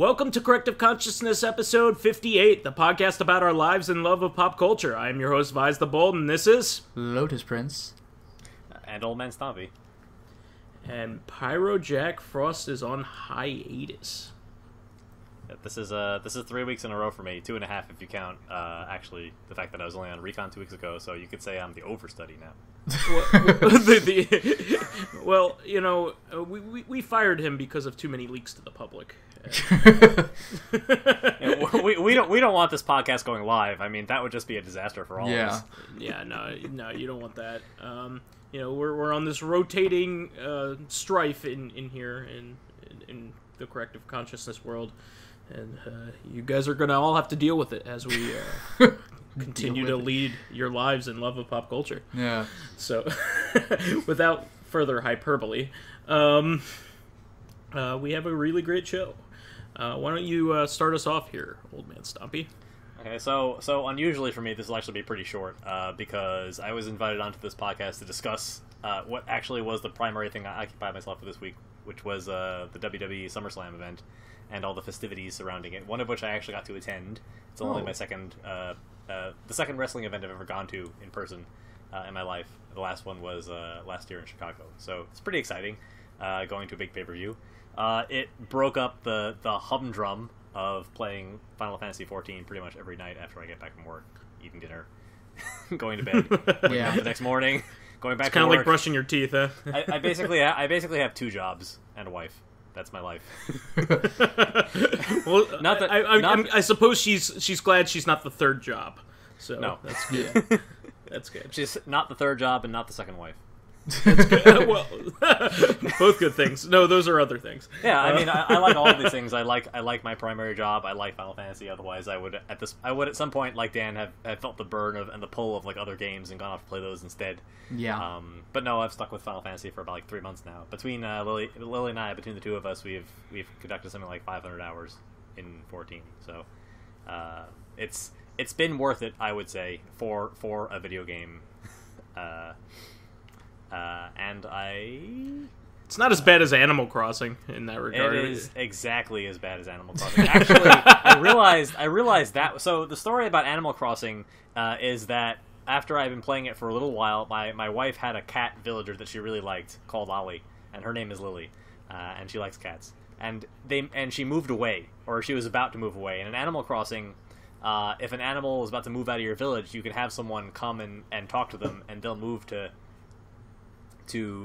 Welcome to Corrective Consciousness episode 58, the podcast about our lives and love of pop culture. I am your host, Vysethebold, and this is... Lotus Prince. And OldManStompy. And Pyro Jack Frost is on hiatus. Yeah, this is 3 weeks in a row for me, 2.5 if you count, actually, the fact that I was only on Recon 2 weeks ago, so you could say I'm the overstudy now. Well, you know, we fired him because of too many leaks to the public. Yeah, we don't want this podcast going live. I mean, that would just be a disaster for all of us. Yeah, no, you don't want that. You know, we're on this rotating strife in here in the Corrective Consciousness world, and you guys are gonna all have to deal with it as we continue to lead your lives in love of pop culture. Yeah. So, without further hyperbole, we have a really great show. Why don't you start us off here, OldManStompy? Okay, so unusually for me, this will actually be pretty short, because I was invited onto this podcast to discuss what actually was the primary thing I occupied myself with this week, which was the WWE SummerSlam event and all the festivities surrounding it. One of which I actually got to attend. It's only my second, the second wrestling event I've ever gone to in person in my life. The last one was last year in Chicago, so it's pretty exciting. Going to a big pay-per-view. It broke up the humdrum of playing Final Fantasy XIV pretty much every night after I get back from work, eating dinner, going to bed, waking up the next morning, going back to work. Kind of like brushing your teeth, huh? I basically have 2 jobs and a wife. That's my life. Well, I suppose she's glad she's not the third job. So no, that's good. That's good. She's not the third job and not the second wife. That's good. Well, both good things. No, those are other things. Yeah, I mean, I like all of these things. I like my primary job. I like Final Fantasy. Otherwise, I would at some point, like Dan, have felt the burn of and the pull of like other games and gone off to play those instead. Yeah. But no, I've stuck with Final Fantasy for about like 3 months now. Between Lily and I, between the two of us, we've conducted something like 500 hours in 14. So it's been worth it, I would say, for a video game. And It's not as bad as Animal Crossing in that regard. It is exactly as bad as Animal Crossing. Actually, I realized that. So the story about Animal Crossing is that after I've been playing it for a little while, my wife had a cat villager that she really liked called Ollie, and her name is Lily, and she likes cats. And she moved away, or she was about to move away. And in Animal Crossing, if an animal is about to move out of your village, you can have someone come and talk to them, and they'll move to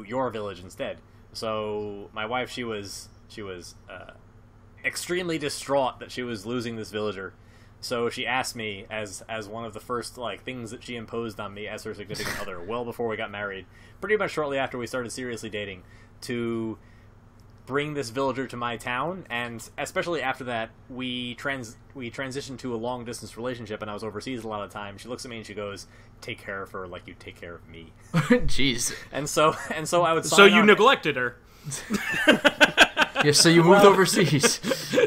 your village instead. So my wife, she was extremely distraught that she was losing this villager. So she asked me as one of the first like things that she imposed on me as her significant other, well before we got married, pretty much shortly after we started seriously dating, to bring this villager to my town. And especially after that, we transitioned to a long distance relationship, and I was overseas a lot of the time. She looks at me and she goes, "Take care of her like you take care of me." Jeez. And so I would. So you neglected her. Yeah. So you moved overseas.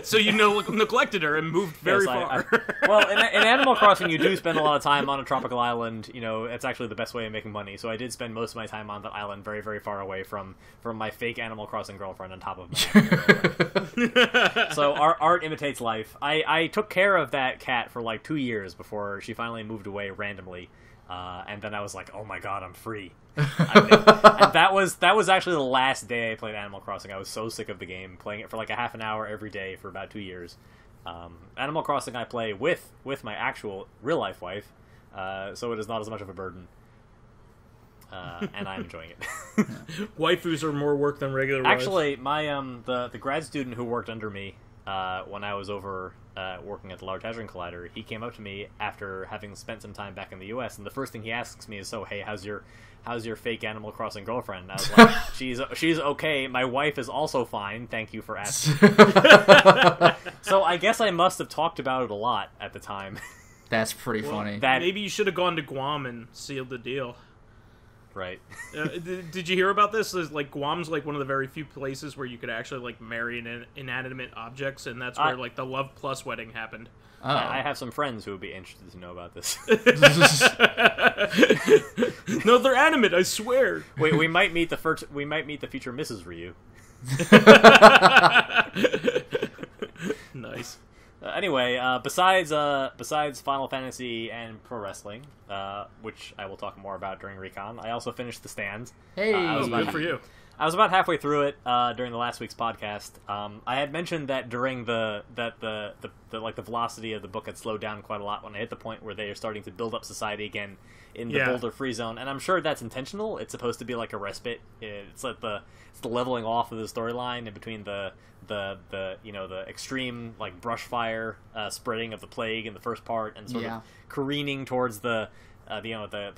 So you neglected her and moved very far. Well, in Animal Crossing, you do spend a lot of time on a tropical island. You know, it's actually the best way of making money. So I did spend most of my time on that island, very, very far away from my fake Animal Crossing girlfriend on top of my girlfriend. So our art imitates life. I took care of that cat for like 2 years before she finally moved away randomly. And then I was like, "Oh my god, I'm free!" And that was actually the last day I played Animal Crossing. I was so sick of the game, playing it for like a half an hour every day for about 2 years. Animal Crossing I play with my actual real life wife, so it is not as much of a burden, and I'm enjoying it. Waifus are more work than regular wives. Actually, my the grad student who worked under me when I was over working at the Large Hadron Collider, he came up to me after having spent some time back in the U.S. and the first thing he asks me is, "So, hey, how's your fake Animal Crossing girlfriend?" And I was like, "She's okay. My wife is also fine. Thank you for asking." So I guess I must have talked about it a lot at the time. That's pretty funny. Maybe you should have gone to Guam and sealed the deal. Right. Did you hear about this? Like Guam's like one of the very few places where you could actually like marry inanimate objects, and that's where like the Love Plus wedding happened. Oh. I have some friends who would be interested to know about this. No, they're animate. I swear. We might meet the future Mrs. Ryu. Nice. Nice. Anyway, besides Final Fantasy and pro wrestling, which I will talk more about during Recon, I also finished The Stand. Hey, good for you. I was about halfway through it during the last week's podcast. I had mentioned that during the velocity of the book had slowed down quite a lot when I hit the point where they are starting to build up society again in the Boulder Free Zone, and I'm sure that's intentional. It's supposed to be like a respite. It's like the leveling off of the storyline in between the extreme like brush fire spreading of the plague in the first part, and sort of careening towards the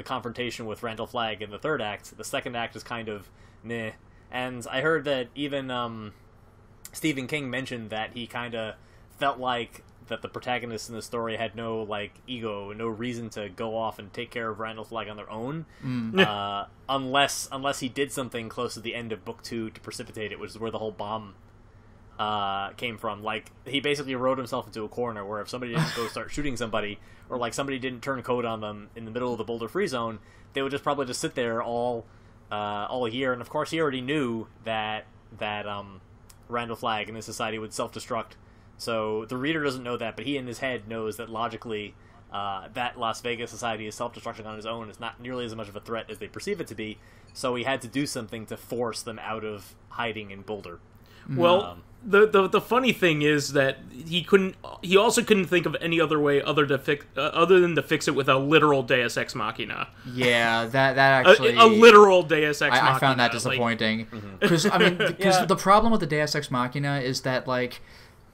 confrontation with Randall Flagg in the third act. The second act is kind of meh. And I heard that even Stephen King mentioned that he kind of felt like that the protagonists in the story had no like ego, no reason to go off and take care of Randall Flagg on their own, unless he did something close to the end of book 2 to precipitate it, which is where the whole bomb came from. Like, he basically wrote himself into a corner where if somebody didn't go start shooting somebody, or like somebody didn't turn code on them in the middle of the Boulder Free Zone, they would probably just sit there all year. And of course he already knew that Randall Flagg and his society would self-destruct, so the reader doesn't know that, but he in his head knows that logically that Las Vegas society is self-destructing on his own is not nearly as much of a threat as they perceive it to be, so he had to do something to force them out of hiding in Boulder. Well, the funny thing is that he also couldn't think of any other way other than to fix it with a literal Deus Ex Machina. Yeah, that actually a literal Deus Ex Machina. I found that disappointing because the problem with the Deus Ex Machina is that like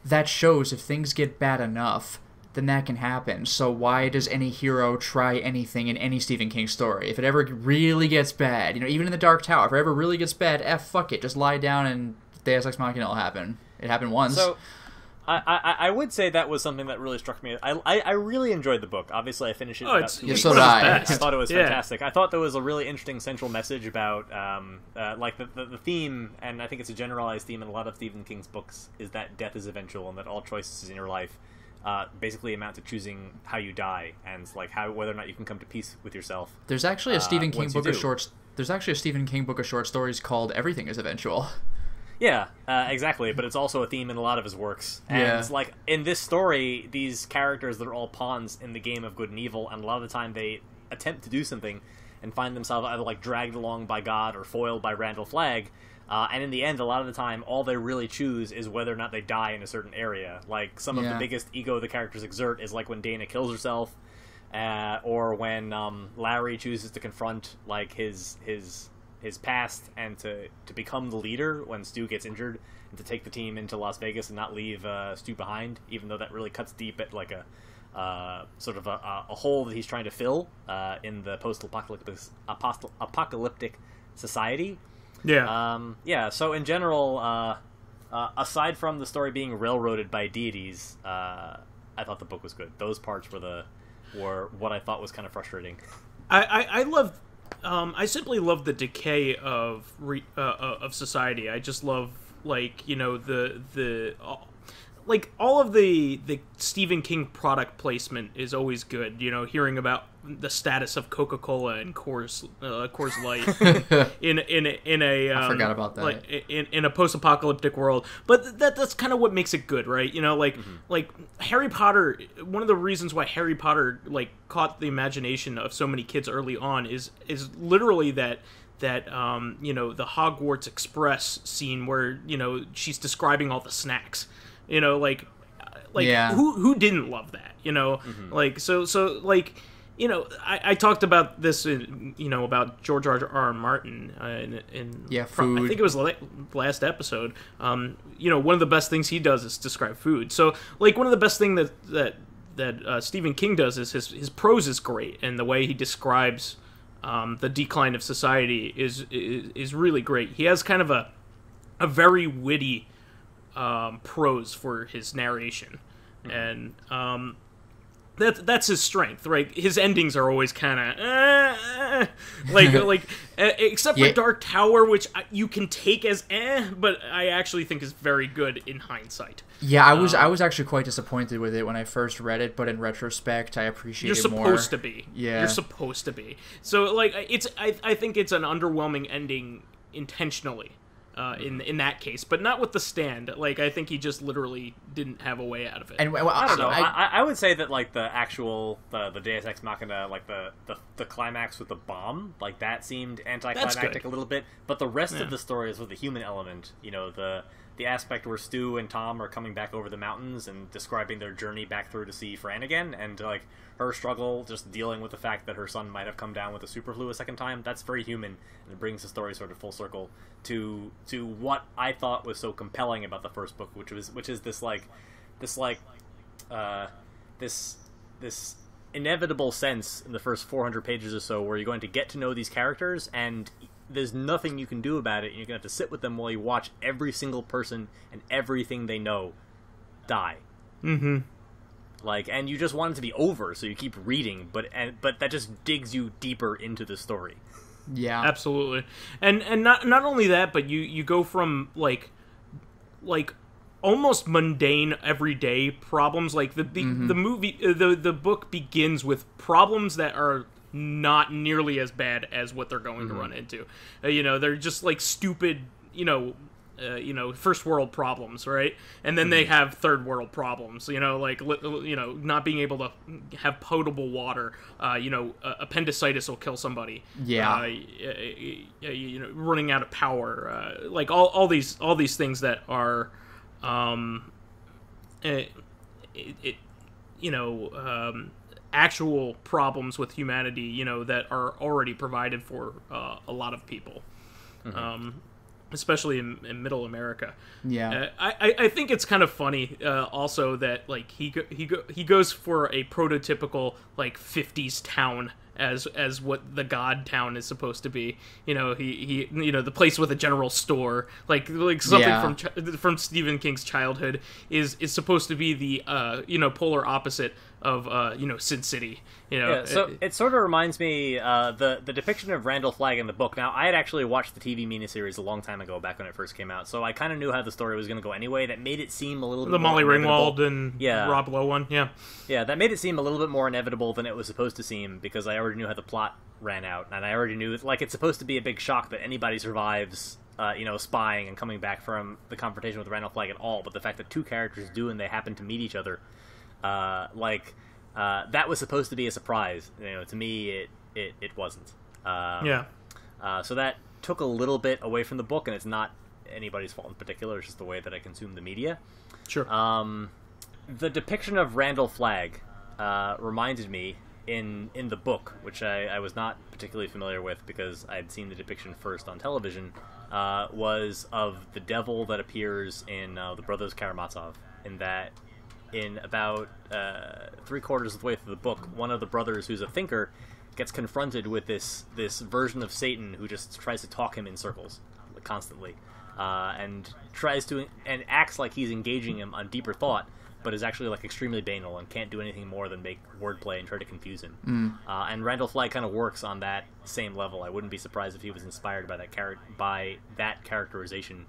that shows if things get bad enough, then that can happen. So why does any hero try anything in any Stephen King story? If it ever really gets bad, even in the Dark Tower, if it ever really gets bad, fuck it, just lie down and Deus Ex Machina will happen. It happened once. So, I would say that was something that really struck me. I really enjoyed the book. Obviously, I finished it in about 2 weeks. So did I. I thought it was fantastic. I thought there was a really interesting central message about, like, the theme, and I think it's a generalized theme in a lot of Stephen King's books, is that death is eventual, and that all choices in your life basically amount to choosing how you die, and like whether or not you can come to peace with yourself. There's actually a Stephen King book of shorts. There's actually a Stephen King book of short stories called Everything is Eventual. Yeah, exactly, but it's also a theme in a lot of his works. And like in this story, these characters, they're all pawns in the game of good and evil, and a lot of the time they attempt to do something and find themselves either like dragged along by God or foiled by Randall Flagg. And in the end, a lot of the time, all they really choose is whether or not they die in a certain area. Like, some of the biggest ego the characters exert is like when Dana kills herself, or when Larry chooses to confront like his past and to become the leader when Stu gets injured, and to take the team into Las Vegas and not leave Stu behind, even though that really cuts deep at like a sort of a hole that he's trying to fill in the post-apocalyptic society. So in general, aside from the story being railroaded by deities, I thought the book was good. Those parts were what I thought was kind of frustrating. I love I simply love the decay of society. I just love, like, like all of the Stephen King product placement is always good. Hearing about the status of Coca-Cola and Coors Light in a I forgot about that. Like in a post-apocalyptic world. But that's kind of what makes it good, right? Like Harry Potter. One of the reasons why Harry Potter like caught the imagination of so many kids early on is literally that the Hogwarts Express scene where she's describing all the snacks. Who didn't love that? Like so like. I talked about this, about George R.R. Martin food. I think it was last episode. One of the best things he does is describe food. So, like, one of the best things that Stephen King does is his prose is great, and the way he describes the decline of society is really great. He has kind of a very witty prose for his narration, and that's his strength, right? His endings are always kind of except for Dark Tower, which you can take as but I actually think is very good in hindsight. Yeah, I was actually quite disappointed with it when I first read it, but in retrospect, I appreciate it more. You're supposed to be. Yeah, you're supposed to be. So like I think it's an underwhelming ending intentionally. in that case, but not with the Stand. Like, I think he just literally didn't have a way out of it. And well, I don't know. I would say that like the actual the Deus Ex Machina, like the climax with the bomb, like that seemed anticlimactic a little bit. But the rest of the story is with the human element. You know, the aspect where Stu and Tom are coming back over the mountains and describing their journey back through to see Fran again, and like her struggle just dealing with the fact that her son might have come down with a super flu a second time. That's very human, and it brings the story sort of full circle to what I thought was so compelling about the first book, which is this inevitable sense in the first 400 pages or so where you're going to get to know these characters, and there's nothing you can do about it, and you're going to have to sit with them while you watch every single person and everything they know die. Mm-hmm. Like, and you just want it to be over, so you keep reading, but that just digs you deeper into the story. Yeah, absolutely. And not only that, but you go from like almost mundane everyday problems. Like the movie, the book begins with problems that are not nearly as bad as what they're going to run into. They're just like stupid, first world problems, right? And then they have third world problems, not being able to have potable water, appendicitis will kill somebody. Yeah. Running out of power, like all these things that are, actual problems with humanity, that are already provided for a lot of people. Especially in Middle America. Yeah, I think it's kind of funny also that like he goes for a prototypical like 50s town as what the God town is supposed to be. He the place with a general store, like something from Stephen King's childhood is supposed to be the polar opposite of Sin City. So it sort of reminds me the depiction of Randall Flagg in the book. Now, I had actually watched the TV miniseries a long time ago, back when it first came out, so I kind of knew how the story was going to go anyway. That made it seem a little bit the more Molly inevitable. Ringwald and Rob Lowe one. Yeah, that made it seem a little bit more inevitable than it was supposed to seem, because I already knew how the plot ran out, and I already knew like it's supposed to be a big shock that anybody survives spying and coming back from the confrontation with Randall Flagg at all. But the fact that two characters do and they happen to meet each other, that was supposed to be a surprise. To me, it wasn't. So that took a little bit away from the book, and it's not anybody's fault in particular. It's just the way that I consume the media. Sure. The depiction of Randall Flagg reminded me in the book, which I was not particularly familiar with because I had seen the depiction first on television, was of the devil that appears in the Brothers Karamazov. In about 3/4 of the way through the book, one of the brothers, who's a thinker, gets confronted with this version of Satan who just tries to talk him in circles constantly, and tries to and acts like he's engaging him on deeper thought, but is actually like extremely banal and can't do anything more than make wordplay and try to confuse him. And Randall Flagg kind of works on that same level. I wouldn't be surprised if he was inspired by that characterization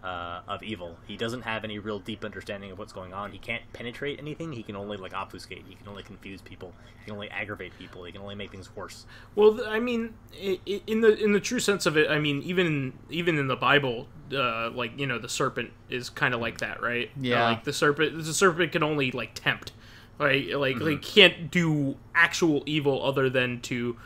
of evil. He doesn't have any real deep understanding of what's going on. He can't penetrate anything. He can only obfuscate. He can only confuse people. He can only aggravate people. He can only make things worse. Well, I mean, in the true sense of it, I mean, even in the Bible, the serpent is kind of like that, right? Yeah. Like the serpent can only like tempt, right? Like they can't do actual evil other than to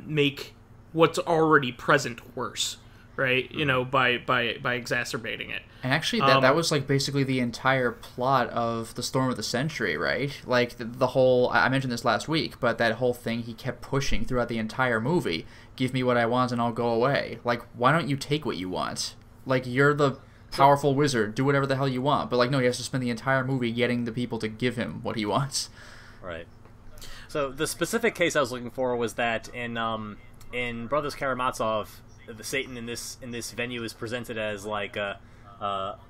make what's already present worse, right? By exacerbating it. And actually, that was like basically the entire plot of the Storm of the Century, right? Like the whole, I mentioned this last week, but that whole thing he kept pushing throughout the entire movie. Give me what I want and I'll go away. Like, why don't you take what you want? Like, you're the powerful wizard, do whatever the hell you want. But like, no, he has to spend the entire movie getting the people to give him what he wants. Right. So the specific case I was looking for was that in Brothers Karamazov, the Satan in this venue is presented as like a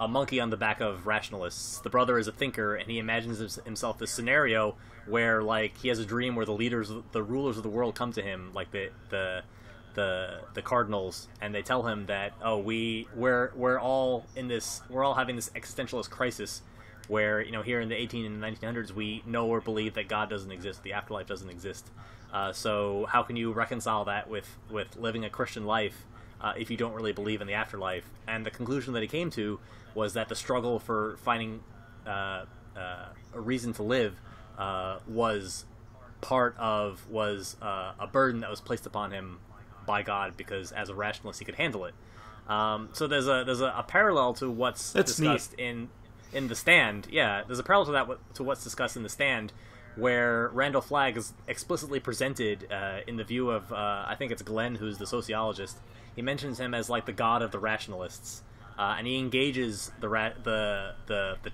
monkey on the back of rationalists. The brother is a thinker, and he imagines himself this scenario where like he has a dream where the rulers of the world come to him, like the cardinals, and they tell him that we're all having this existentialist crisis where, here in the 18 and 1900s, we know or believe that God doesn't exist, the afterlife doesn't exist. So how can you reconcile that with living a Christian life if you don't really believe in the afterlife? And the conclusion that he came to was that the struggle for finding a reason to live was a burden that was placed upon him by God, because as a rationalist he could handle it. So there's a parallel to what's discussed in The Stand. Yeah, there's a parallel to that to what's discussed in The Stand, where Randall Flagg is explicitly presented in the view of I think it's Glenn, who's the sociologist. He mentions him as like the god of the rationalists, and he engages the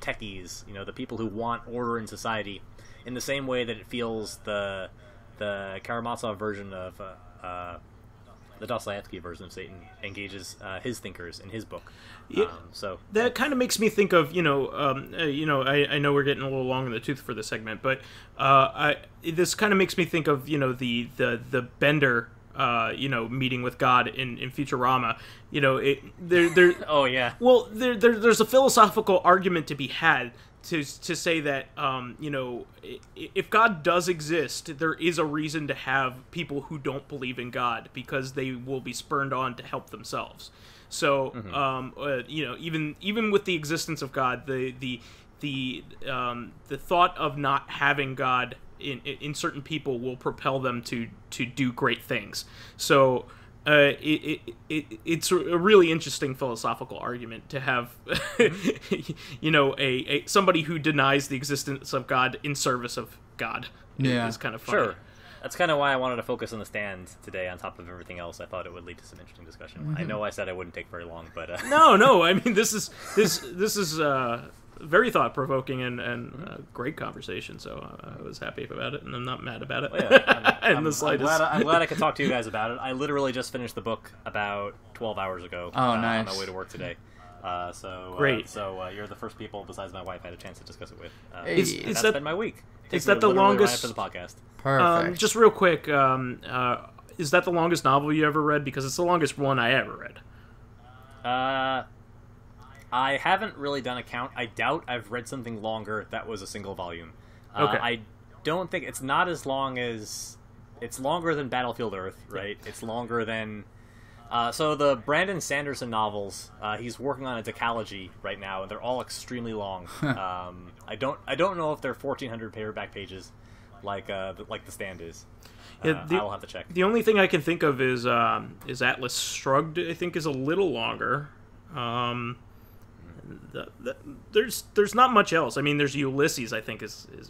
techies, the people who want order in society, in the same way that it feels the Karamazov version of the Dostoevsky version of Satan engages his thinkers in his book. So that kind of makes me think of I know we're getting a little long in the tooth for this segment, but this kind of makes me think of the Bender meeting with God in Futurama. Oh yeah. Well, there's a philosophical argument to be had to say that if God does exist, there is a reason to have people who don't believe in God, because they will be spurned on to help themselves. So even with the existence of God, the thought of not having God in certain people will propel them to do great things. So it's a really interesting philosophical argument to have, somebody who denies the existence of God in service of God. Yeah, is kind of funny. Sure. That's kind of why I wanted to focus on The Stand today, on top of everything else. I thought it would lead to some interesting discussion. Mm-hmm. I know I said I wouldn't take very long, but no. I mean, this is very thought-provoking and great conversation, so I was happy about it, and I'm not mad about it. Well, yeah, I'm glad I could talk to you guys about it. I literally just finished the book about 12 hours ago. Oh, nice. On my way to work today. Great. You're the first people besides my wife I had a chance to discuss it with. That's been my week. Is that the longest? Right after the podcast. Perfect. Just real quick, is that the longest novel you ever read? Because it's the longest one I ever read. I haven't really done a count. I doubt I've read something longer that was a single volume. Okay. I don't think it's not as long as... It's longer than Battlefield Earth, right? It's longer than... So the Brandon Sanderson novels, he's working on a decalogy right now, and they're all extremely long. I don't know if they're 1,400 paperback pages, like The Stand is. I'll have to check. The only thing I can think of is Atlas Shrugged. I think is a little longer. There's not much else. I mean, there's Ulysses. I think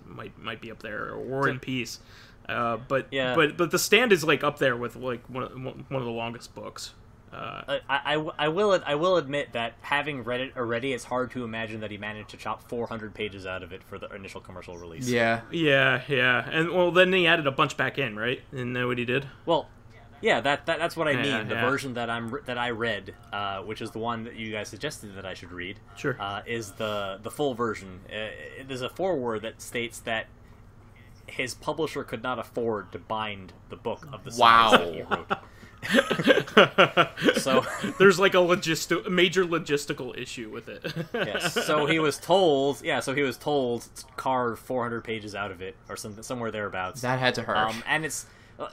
might be up there, or War and Peace. But The Stand is like up there with like one of the longest books. I will admit that having read it already, it's hard to imagine that he managed to chop 400 pages out of it for the initial commercial release. Yeah. And then he added a bunch back in, right? Isn't that what he did? Well, yeah, that's what I mean. The version that I read, which is the one that you guys suggested that I should read, sure, is the full version. There's a foreword that states that his publisher could not afford to bind the book of the size that he wrote. So there's like a major logistical issue with it. Yes. So he was told to carve 400 pages out of it, or somewhere thereabouts. That had to hurt. And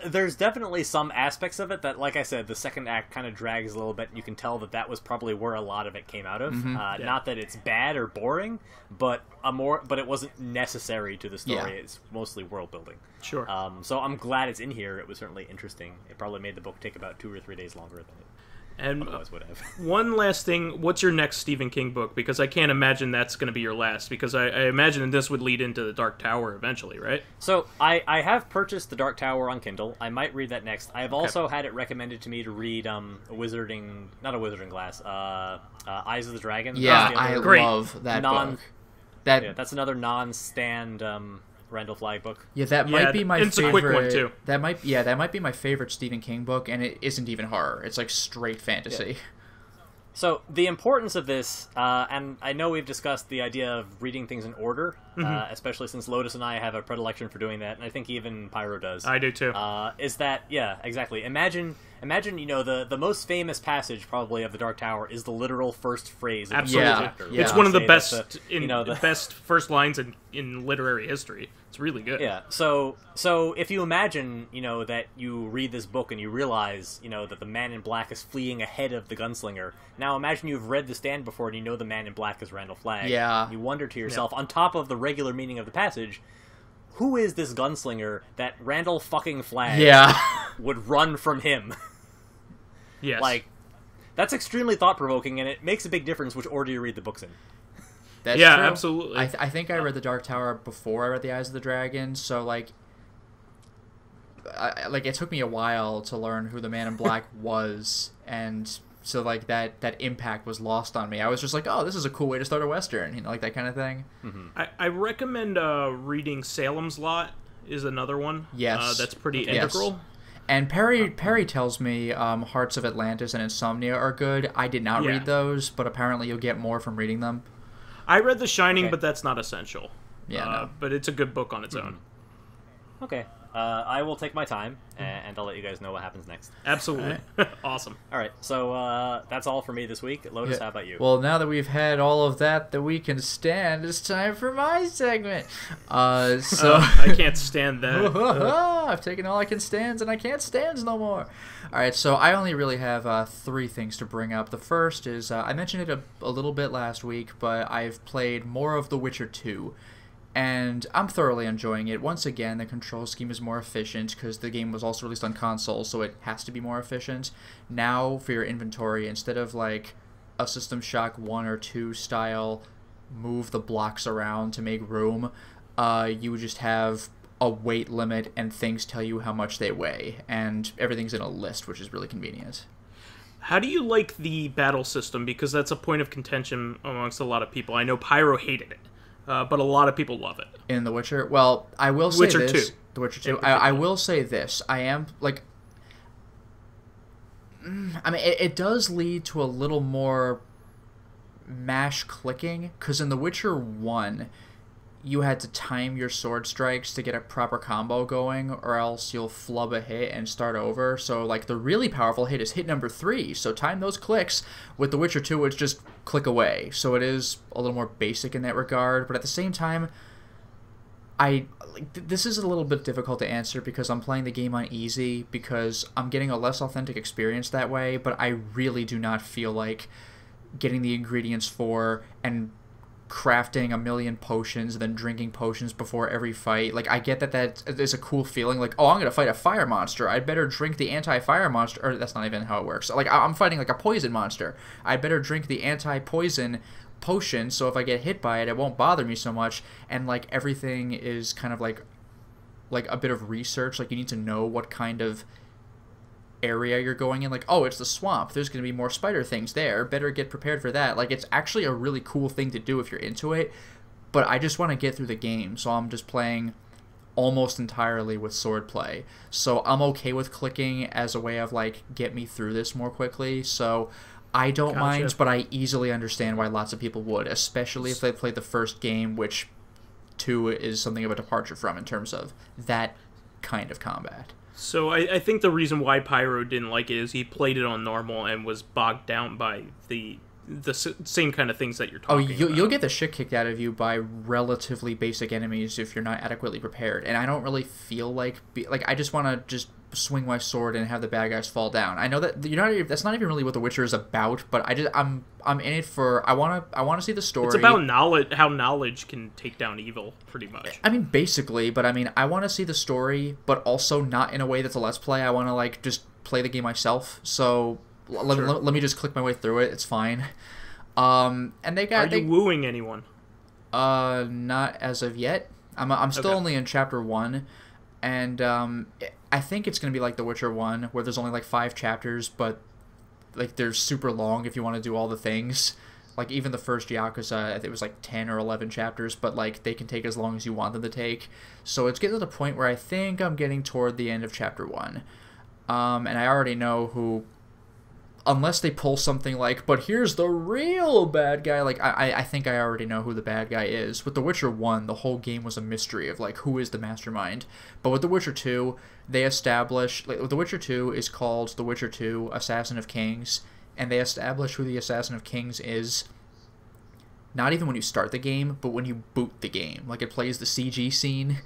there's definitely some aspects of it that, like I said, the second act kind of drags a little bit. You can tell that was probably where a lot of it came out of. Mm-hmm. Not that it's bad or boring, but it wasn't necessary to the story. Yeah. It's mostly world building. Sure. So I'm glad it's in here. It was certainly interesting. It probably made the book take about 2 or 3 days longer than it otherwise would have. One last thing, what's your next Stephen King book? Because I can't imagine that's going to be your last, because I imagine this would lead into The Dark Tower eventually, right? So I have purchased The Dark Tower on Kindle. I might read that next. I have also had it recommended to me to read not a Wizarding Glass, Eyes of the Dragon. Yeah, I love that book. That's another non-stand Randall Flagg book. Yeah, that might be my favorite. It's a quick one too. That might be my favorite Stephen King book, and it isn't even horror. It's like straight fantasy. Yeah. So the importance of this, and I know we've discussed the idea of reading things in order, especially since Lotus and I have a predilection for doing that, and I think even Pyro does. I do too. Is that, yeah, exactly. Imagine, the most famous passage probably of the Dark Tower is the literal first phrase of the chapter. Yeah. It's one of the best best first lines in literary history. It's really good. Yeah. So if you imagine, that you read this book and you realize, that the man in black is fleeing ahead of the gunslinger. Now imagine you've read The Stand before and you know the man in black is Randall Flagg. Yeah. You wonder to yourself, on top of the regular meaning of the passage, who is this gunslinger that Randall fucking Flagg would run from him? Yes. That's extremely thought-provoking, and it makes a big difference which order you read the books in. That's true. Absolutely. I think I read The Dark Tower before I read The Eyes of the Dragon, so, it took me a while to learn who the Man in Black was, and so, that impact was lost on me. I was just like, oh, this is a cool way to start a Western, that kind of thing. Mm-hmm. I recommend reading Salem's Lot is another one. Yes. That's pretty integral. Yes. And Perry tells me Hearts of Atlantis and Insomnia are good. I did not read those, but apparently you'll get more from reading them. I read The Shining, but that's not essential. Yeah, no. But it's a good book on its own. Okay. I will take my time, and I'll let you guys know what happens next. Absolutely. Awesome. All right, so that's all for me this week. Lotus, how about you? Well, now that we've had all of that we can stand, it's time for my segment. I can't stand that. I've taken all I can stands, and I can't stands no more. All right, so I only really have 3 things to bring up. The first is, I mentioned it a little bit last week, but I've played more of The Witcher 2. And I'm thoroughly enjoying it. Once again, the control scheme is more efficient because the game was also released on console, so it has to be more efficient. Now, for your inventory, instead of a System Shock 1 or 2 style, move the blocks around to make room, you just have a weight limit and things tell you how much they weigh. And everything's in a list, which is really convenient. How do you like the battle system? Because that's a point of contention amongst a lot of people. I know Pyro hated it. But a lot of people love it. In The Witcher? Well, I will say Witcher this. 2. The Witcher 2. I will say this. I am, it does lead to a little more mash clicking, because in The Witcher 1, you had to time your sword strikes to get a proper combo going, or else you'll flub a hit and start over. So, the really powerful hit is hit number 3, so time those clicks. With The Witcher 2, it's just click away. So it is a little more basic in that regard, but at the same time, this is a little bit difficult to answer because I'm playing the game on easy, because I'm getting a less authentic experience that way, but I really do not feel like getting the ingredients for and crafting a million potions and then drinking potions before every fight. I get that is a cool feeling, oh, I'm gonna fight a fire monster, I'd better drink the anti-fire monster, or that's not even how it works. I'm fighting a poison monster, I'd better drink the anti-poison potion, so if I get hit by it, it won't bother me so much. And everything is kind of like a bit of research. You need to know what kind of area you're going in. Oh, it's the swamp, there's going to be more spider things there, better get prepared for that. It's actually a really cool thing to do if you're into it, but I just want to get through the game, so I'm just playing almost entirely with swordplay. So I'm okay with clicking as a way of get me through this more quickly. So I don't mind, but I easily understand why lots of people would, especially if they played the first game, which 2 is something of a departure from in terms of that kind of combat. So I think the reason why Pyro didn't like it is he played it on normal and was bogged down by the same kind of things that you're talking about. You'll get the shit kicked out of you by relatively basic enemies if you're not adequately prepared. And I don't really feel I just want to just swing my sword and have the bad guys fall down. I know that that's not even really what The Witcher is about, but I'm in it for I want to see the story. It's about knowledge, how knowledge can take down evil, pretty much. Basically, but I want to see the story, but also not in a way that's a let's play. I want to just play the game myself. So let me just click my way through it. It's fine. And they got. Are you wooing anyone? Not as of yet. I'm still only in chapter 1, and I think it's gonna be like The Witcher 1, where there's only 5 chapters, but they're super long if you want to do all the things. Even the first Yakuza, I think it was 10 or 11 chapters, but they can take as long as you want them to take. So it's getting to the point where I think I'm getting toward the end of chapter 1, and I already know who unless they pull something like, but here's the real bad guy, like, I think I already know who the bad guy is. With The Witcher 1, the whole game was a mystery of, like, who is the mastermind. But with The Witcher 2, they establish, like, The Witcher 2 is called The Witcher 2 Assassin of Kings, and they establish who the Assassin of Kings is not even when you start the game, but when you boot the game. Like, it plays the CG scene,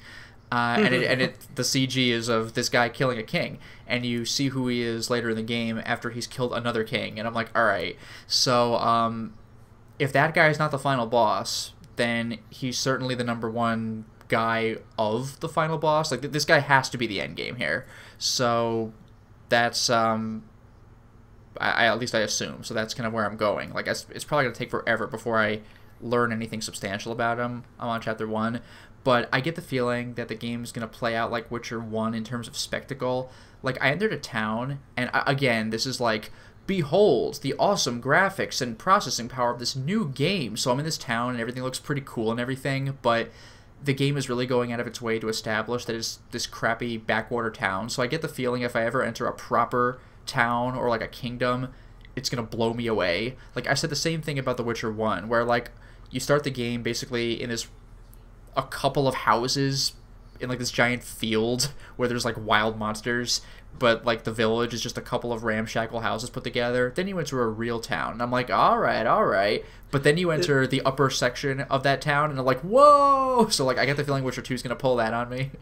and the CG is of this guy killing a king, and you see who he is later in the game after he's killed another king, and I'm like, alright, so if that guy is not the final boss, then he's certainly the number one guy of the final boss. Like, this guy has to be the end game here, so that's at least I assume, so that's kind of where I'm going. Like, it's probably going to take forever before I learn anything substantial about him. I'm on chapter 1, but I get the feeling that the game's going to play out like Witcher 1 in terms of spectacle. Like, I entered a town, and again, this is like, behold the awesome graphics and processing power of this new game. So I'm in this town, and everything looks pretty cool and everything, but the game is really going out of its way to establish that it's this crappy backwater town. So I get the feeling if I ever enter a proper town or like a kingdom, it's going to blow me away. Like, I said the same thing about The Witcher 1, where, like, you start the game basically in a couple of houses in, like, this giant field where there's, like, wild monsters, but, like, the village is just a couple of ramshackle houses put together. Then you enter a real town, and I'm like, alright. But then you enter the upper section of that town, and I'm like, whoa! So, like, I get the feeling Witcher 2 is going to pull that on me.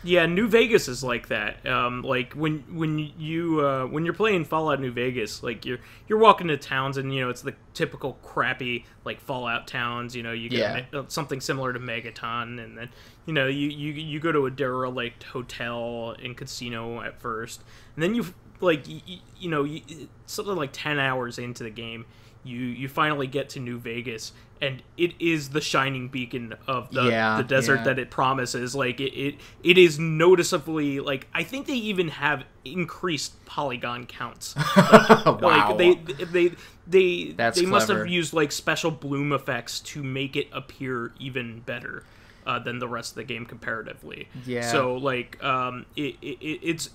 Yeah, New Vegas is like that. Like when you're playing Fallout New Vegas, like you're walking to towns, and it's the typical crappy like Fallout towns. You get something similar to Megaton, and then you go to a derelict hotel and casino at first, and then something like 10 hours into the game, you finally get to New Vegas, and it is the shining beacon of the desert that it promises. Like, it is noticeably, like, I think they even have increased polygon counts. Like, wow. Like, they must clever. have used, like, special bloom effects to make it appear even better than the rest of the game comparatively. Yeah. So, like, it's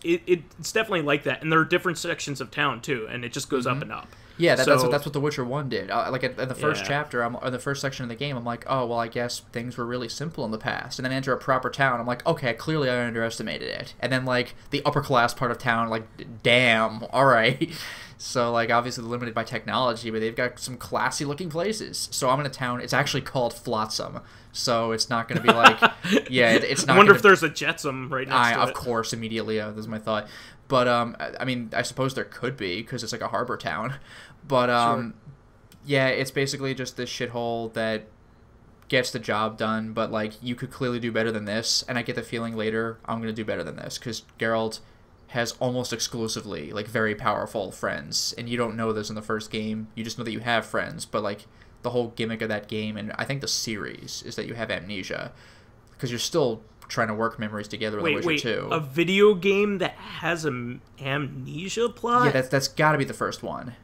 definitely like that, and there are different sections of town too, and it just goes up and up. Yeah, that's what The Witcher 1 did. Like, in the first chapter, in the first section of the game, I'm like, oh, well, I guess things were really simple in the past. And then I enter a proper town, I'm like, okay, clearly I underestimated it. And then, like, the upper class part of town, like, damn, alright. So, like, obviously they're limited by technology, but they've got some classy-looking places. So I'm in a town, it's actually called Flotsam. So it's not going to be like, it's not. I wonder if there's a Jetsam right next to it. Of course, immediately, that was my thought. But, I mean, I suppose there could be, because it's like a harbor town. But, sure. It's basically just this shithole that gets the job done, but, like, you could clearly do better than this, and I get the feeling later I'm going to do better than this, because Geralt has almost exclusively, like, very powerful friends, and you don't know this in the first game, you just know that you have friends, but, like, the whole gimmick of that game, and I think the series, is that you have amnesia, because you're still trying to work memories together with The Witcher 2. A video game that has an amnesia plot? Yeah, that's got to be the first one.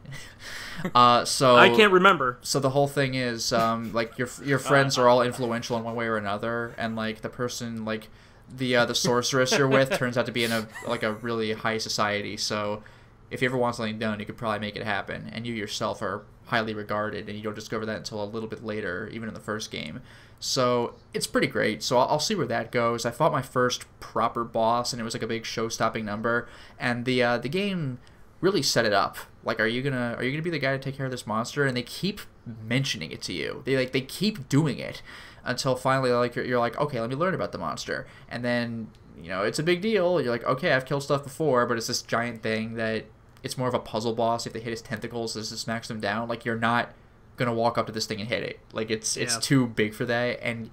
So I can't remember. So the whole thing is, like, your friends are all influential in one way or another, and, like, the person, like, the sorceress you're with turns out to be in a really high society, so if you ever want something done, you could probably make it happen, and you yourself are highly regarded, and you don't discover that until a little bit later, even in the first game. So it's pretty great. So I'll see where that goes. I fought my first proper boss, and it was like a big show-stopping number, and the game really set it up. Like, are you gonna be the guy to take care of this monster? And they keep mentioning it to you. They keep doing it until finally, like, you're like, okay, let me learn about the monster, and then it's a big deal. You're like, okay, I've killed stuff before, but it's this giant thing that it's more of a puzzle boss. If they hit his tentacles, this smacks them down. Like, you're not gonna walk up to this thing and hit it. Like, it's too big for that, and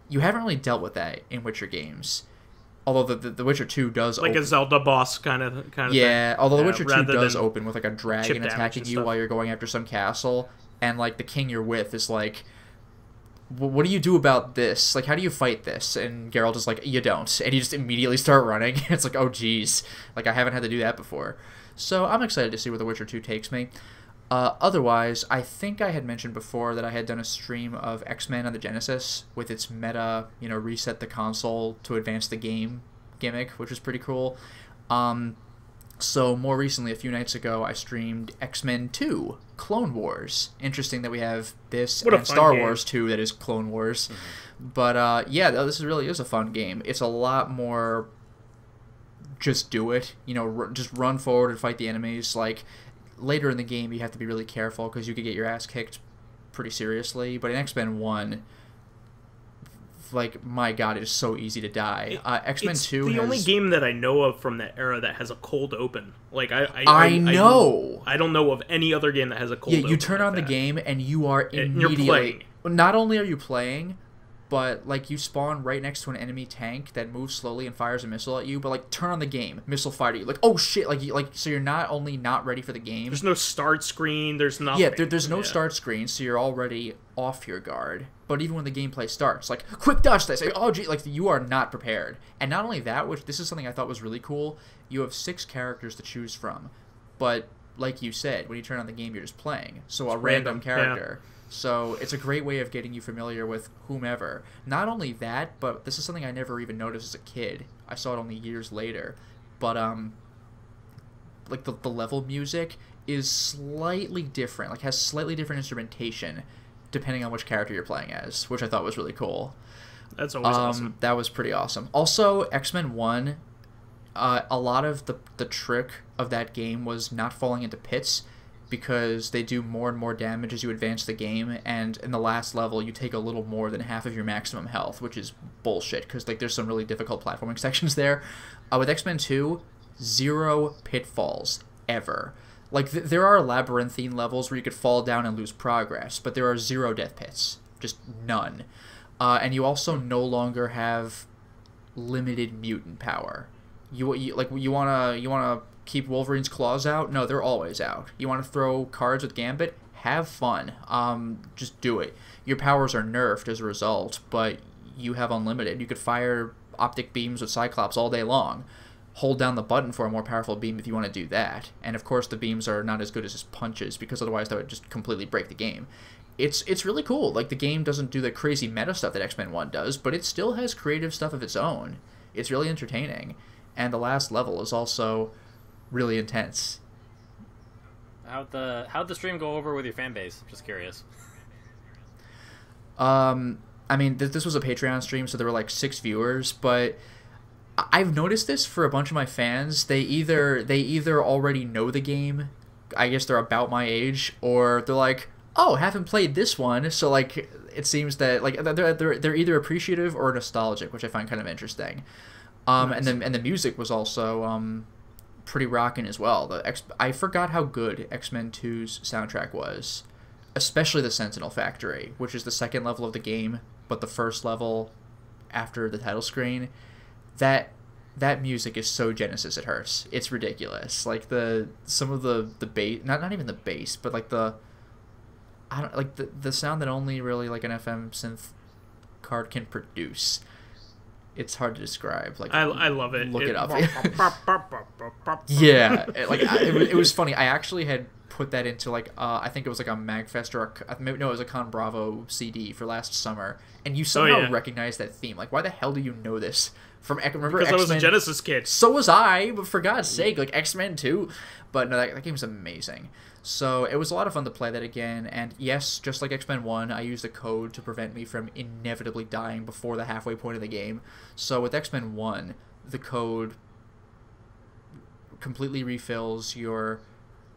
you haven't really dealt with that in Witcher games. Although the Witcher 2 does like open. A Zelda boss kind of thing. Although the Witcher 2 does than open with, like, a dragon attacking you while you're going after some castle, and, like, the king you're with is like, what do you do about this? Like, how do you fight this? And Geralt is like, you don't. And you just immediately start running. It's like, oh, geez. Like, I haven't had to do that before. So I'm excited to see where The Witcher 2 takes me. Otherwise, I think I had mentioned before that I had done a stream of X-Men on the Genesis with its meta, reset the console to advance the game gimmick, which was pretty cool. So more recently, a few nights ago, I streamed X-Men II, Clone Wars. Interesting that we have this and Star Wars 2 that is Clone Wars. But yeah, this really is a fun game. It's a lot more just do it. You know, just run forward and fight the enemies. Like, later in the game, you have to be really careful because you could get your ass kicked pretty seriously. But in X-Men 1... like, my god, it is so easy to die. X-Men 2 the only game that I know of from that era that has a cold open. Like, I know. I don't know of any other game that has a cold open. Yeah, you turn on the game and you are immediately... You're playing. Not only are you playing, but, like, you spawn right next to an enemy tank that moves slowly and fires a missile at you, but, like, turn on the game, missile fire to you. Like, oh, shit, so you're not only not ready for the game... There's no start screen, there's nothing. Yeah, there's no start screen, so you're already off your guard. But even when the gameplay starts, like, quick dodge this, like, oh, gee, like, you are not prepared. And not only that, which this is something I thought was really cool, you have 6 characters to choose from. But, like you said, when you turn on the game, you're just playing. So it's a random character. Yeah. So it's a great way of getting you familiar with whomever. Not only that, but this is something I never even noticed as a kid. I saw it only years later. But, like, the level music is slightly different. Like, has slightly different instrumentation depending on which character you're playing as, which I thought was really cool. That's always awesome. That was pretty awesome. Also, X-Men 1, a lot of the trick of that game was not falling into pits, because they do more and more damage as you advance the game, and in the last level you take a little more than half of your maximum health, which is bullshit, because like there's some really difficult platforming sections there. With X-Men 2, 0 pitfalls, ever. Like, there are labyrinthine levels where you could fall down and lose progress, but there are 0 death pits. Just none. And you also no longer have limited mutant power. You wanna keep Wolverine's claws out? No, they're always out. You wanna throw cards with Gambit? Have fun. Just do it. Your powers are nerfed as a result, but you have unlimited. You could fire optic beams with Cyclops all day long. Hold down the button for a more powerful beam if you want to do that. And of course the beams are not as good as his punches, because otherwise that would just completely break the game. It's really cool. Like, the game doesn't do the crazy meta stuff that X-Men 1 does, but it still has creative stuff of its own. It's really entertaining. And the last level is also really intense. How'd the stream go over with your fan base? Just curious. I mean, this was a Patreon stream, so there were like 6 viewers, but I've noticed this for a bunch of my fans. They either already know the game, I guess they're about my age, or they're like, oh, haven't played this one, so like it seems that like they're either appreciative or nostalgic, which I find kind of interesting. Nice. and the music was also pretty rocking as well. I forgot how good X-Men 2's soundtrack was, especially the Sentinel Factory, which is the second level of the game, but the first level after the title screen. That music is so Genesis it hurts. It's ridiculous. Like some of the bass, not even the bass, but like the sound that only really like an FM synth card can produce. It's hard to describe. Like, I love it. Look it up. Yeah, it was funny. I actually had put that into like I think it was like a Magfest or it was a Con Bravo CD for last summer, and you somehow recognize that theme. Like, why the hell do you know this? Remember because X-Men? I was a Genesis kid. So was I, but for God's sake, like X-Men 2. But no, that game was amazing. So it was a lot of fun to play that again, and yes, just like X-Men 1, I used a code to prevent me from inevitably dying before the halfway point of the game. So with X-Men 1, the code completely refills your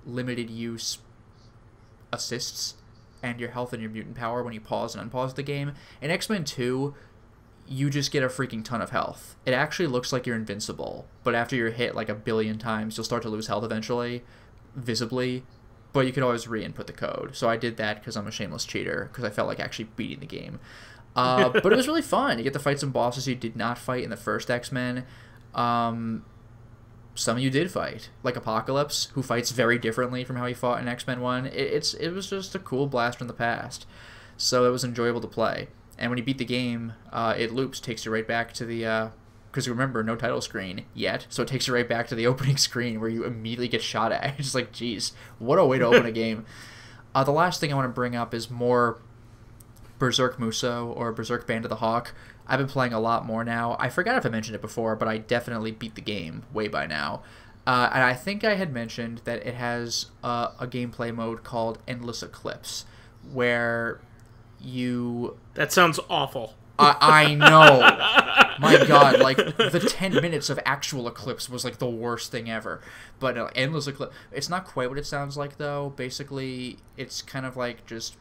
limited use assists and your health and your mutant power when you pause and unpause the game. In X-Men 2, you just get a freaking ton of health. It actually looks like you're invincible, but after you're hit like a billion times, you'll start to lose health eventually, visibly, but you could always re-input the code. So I did that because I'm a shameless cheater, because I felt like actually beating the game. But it was really fun. You get to fight some bosses you did not fight in the first X-Men. Some of you did fight, like Apocalypse, who fights very differently from how he fought in X-Men 1. It was just a cool blast from the past. So it was enjoyable to play. And when you beat the game, it loops, takes you right back to the... Because remember, no title screen yet, so it takes you right back to the opening screen where you immediately get shot at. It's just like, geez, what a way to open a game. The last thing I want to bring up is more Berserk Muso, or Berserk Band of the Hawk. I've been playing a lot more now. I forgot if I mentioned it before, but I definitely beat the game way by now. And I think I had mentioned that it has a gameplay mode called Endless Eclipse, where you... That sounds awful. I know. My God, like, the 10 minutes of actual Eclipse was, like, the worst thing ever. But Endless Eclipse... It's not quite what it sounds like, though. Basically, it's kind of like just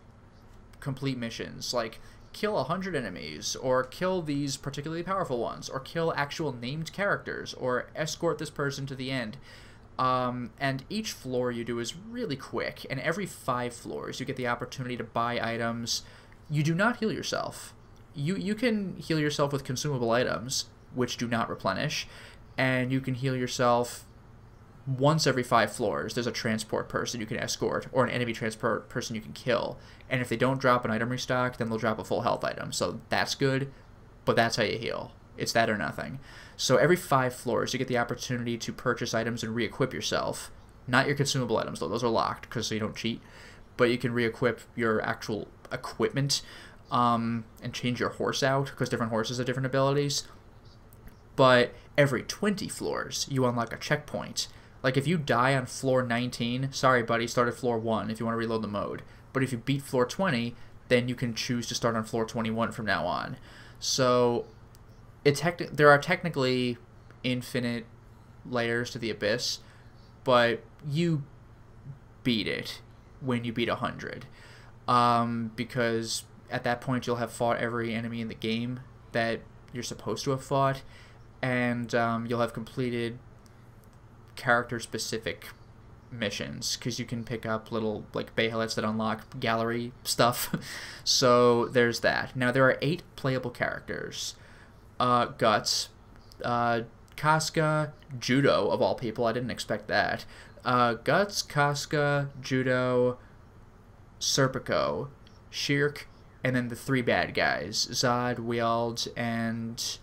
complete missions. Like, kill 100 enemies, or kill these particularly powerful ones, or kill actual named characters, or escort this person to the end. And each floor you do is really quick, and every 5 floors you get the opportunity to buy items. You do not heal yourself. You can heal yourself with consumable items, which do not replenish, and you can heal yourself once every 5 floors. There's a transport person you can escort, or an enemy transport person you can kill, and if they don't drop an item restock, then they'll drop a full health item, so that's good, but that's how you heal. It's that or nothing. So every 5 floors you get the opportunity to purchase items and re-equip yourself. Not your consumable items, though. Those are locked, because so you don't cheat, but you can re-equip your actual equipment, and change your horse out, because different horses have different abilities. But every 20 floors, you unlock a checkpoint. Like, if you die on floor 19, sorry buddy, start at floor 1 if you want to reload the mode. But if you beat floor 20, then you can choose to start on floor 21 from now on. So, there are technically infinite layers to the Abyss, but you beat it when you beat 100. Because at that point you'll have fought every enemy in the game that you're supposed to have fought, and you'll have completed character-specific missions, because you can pick up little, like, Bayhalets that unlock gallery stuff. So there's that. Now, there are 8 playable characters. Guts, Casca, Judo, of all people. I didn't expect that. Guts, Casca, Judo, Serpico, Shirk, and then the 3 bad guys, Zod, Weald, and...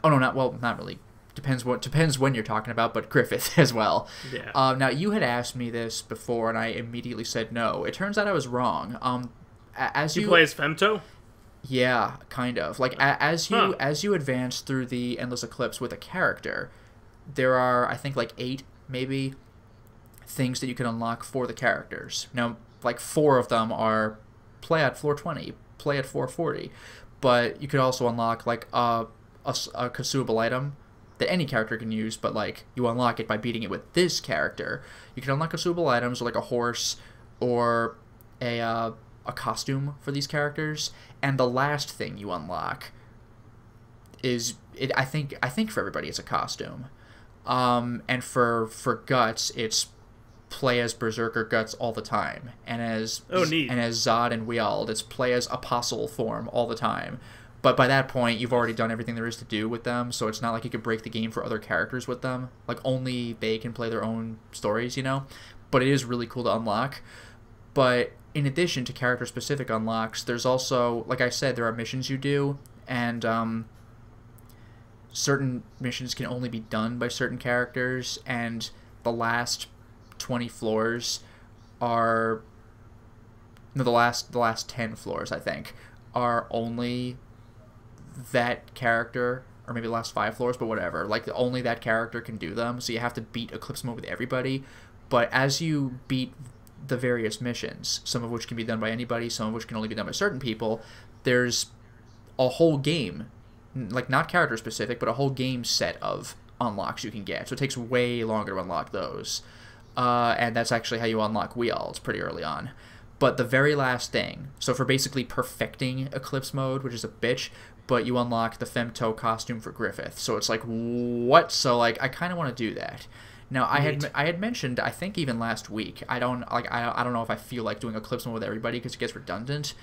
Oh, no, not really. Depends when you're talking about, but Griffith as well. Yeah. Now, you had asked me this before, and I immediately said no. It turns out I was wrong. As you play as Femto? Yeah, kind of. Like, as you advance through the Endless Eclipse with a character, there are, I think, like 8, maybe, things that you can unlock for the characters. Now, like, 4 of them are play at floor 20, play at floor 40, but you could also unlock, like, a consumable item that any character can use, but, like, you unlock it by beating it with this character. You can unlock consumable items, or, like, a horse, or a costume for these characters, and the last thing you unlock is, I think for everybody it's a costume. And for Guts, it's play as Berserker Guts all the time, and as Zod and Weald, it's play as Apostle form all the time. But by that point, you've already done everything there is to do with them, so it's not like you could break the game for other characters with them. Like, only they can play their own stories, you know? But it is really cool to unlock. But in addition to character-specific unlocks, there's also, like I said, there are missions you do, and certain missions can only be done by certain characters, and the last 20 floors are... No, the last 10 floors, I think, are only that character, or maybe the last 5 floors, but whatever. Like, only that character can do them, so you have to beat Eclipse mode with everybody. But as you beat the various missions, some of which can be done by anybody, some of which can only be done by certain people, there's a whole game, like, not character specific, but a whole game set of unlocks you can get. So it takes way longer to unlock those. And that's actually how you unlock Weald pretty early on. But the very last thing, so for basically perfecting Eclipse mode, which is a bitch, but you unlock the Femto costume for Griffith. So it's like, what? So, like, I kind of want to do that. Now, I had mentioned, I think even last week, I don't know if I feel like doing Eclipse mode with everybody because it gets redundant,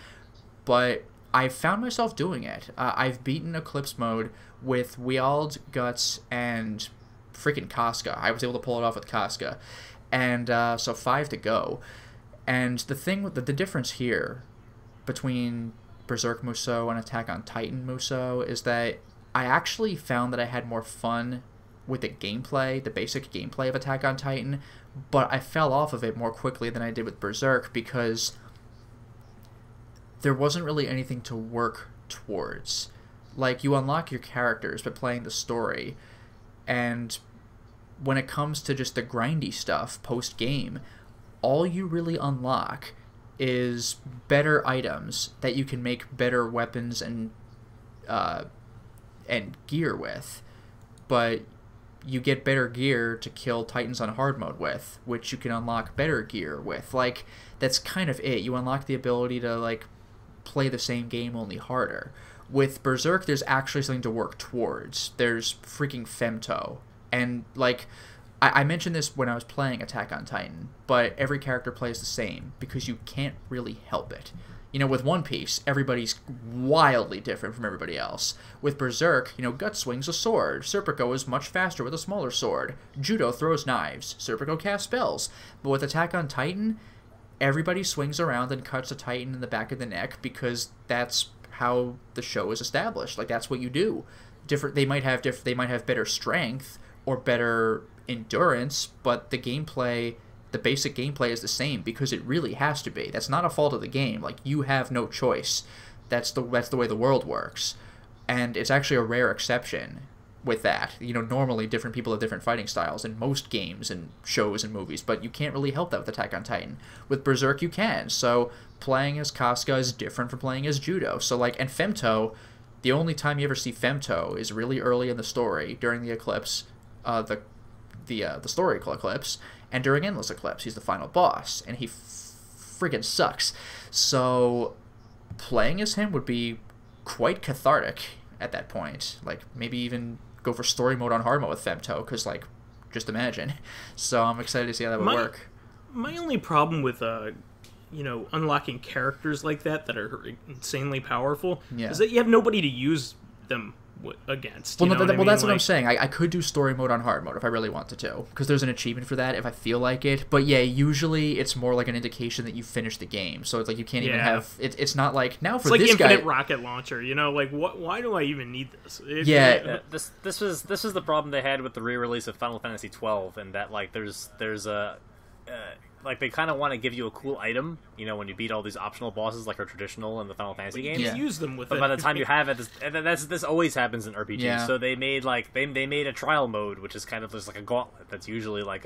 but I found myself doing it. I've beaten Eclipse mode with Weald, Guts, and freaking Casca. I was able to pull it off with Casca. And so 5 to go. And the difference here between Berserk Musou and Attack on Titan Musou is that I actually found that I had more fun with the gameplay, the basic gameplay of Attack on Titan, but I fell off of it more quickly than I did with Berserk because there wasn't really anything to work towards. Like, you unlock your characters by playing the story, and when it comes to just the grindy stuff post-game, all you really unlock is better items that you can make better weapons and gear with. But you get better gear to kill Titans on hard mode with, which you can unlock better gear with. Like, that's kind of it. You unlock the ability to, like, play the same game only harder. With Berserk, there's actually something to work towards. There's freaking Femto. And, like, I mentioned this when I was playing Attack on Titan, but every character plays the same because you can't really help it. You know, with One Piece, everybody's wildly different from everybody else. With Berserk, you know, Guts swings a sword. Serpico is much faster with a smaller sword. Judo throws knives. Serpico casts spells. But with Attack on Titan, everybody swings around and cuts a Titan in the back of the neck because that's how the show is established. Like, that's what you do. They might have better strength or better endurance, but the basic gameplay is the same because it really has to be. That's not a fault of the game. Like, you have no choice. That's the way the world works. And it's actually a rare exception with that. You know, normally different people have different fighting styles in most games and shows and movies, but you can't really help that with Attack on Titan. With Berserk, you can. So playing as Casca is different from playing as Judo. So, like, and Femto, the only time you ever see Femto is really early in the story during the Eclipse, the historical Eclipse, and during Endless Eclipse. He's the final boss, and he friggin' sucks. So playing as him would be quite cathartic at that point. Like, maybe even go for story mode on hard mode with Femto, because, like, just imagine. So I'm excited to see how that would work. My only problem with unlocking characters like that are insanely powerful is that you have nobody to use them against. Well, that's what I'm saying. I could do story mode on hard mode if I really wanted to, because there's an achievement for that if I feel like it. But yeah, usually it's more like an indication that you finished the game. So it's like you can't even have it's not like now for it's like this infinite guy, rocket launcher. You know, like why do I even need this? This was the problem they had with the re-release of Final Fantasy XII, and that like there's a like they kind of want to give you a cool item, you know, when you beat all these optional bosses like are traditional in the Final Fantasy games. You use them with but by the time you have it, this always happens in RPGs. Yeah. So they made they made a trial mode, which is kind of just like a gauntlet. That's usually like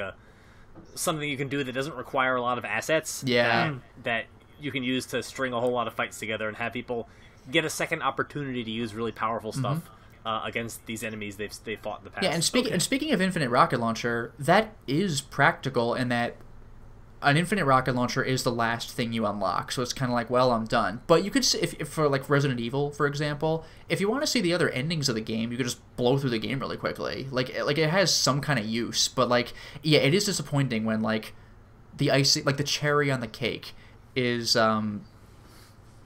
something you can do that doesn't require a lot of assets. Yeah, that you can use to string a whole lot of fights together and have people get a second opportunity to use really powerful stuff. Against these enemies they've fought in the past. Yeah, and speaking of infinite rocket launcher, that is practical in that an infinite rocket launcher is the last thing you unlock, so it's kind of like, well, I'm done. But you could, if for like Resident Evil, for example, if you want to see the other endings of the game, you could just blow through the game really quickly. Like it has some kind of use, but like, yeah, it is disappointing when like the icing, like the cherry on the cake, is the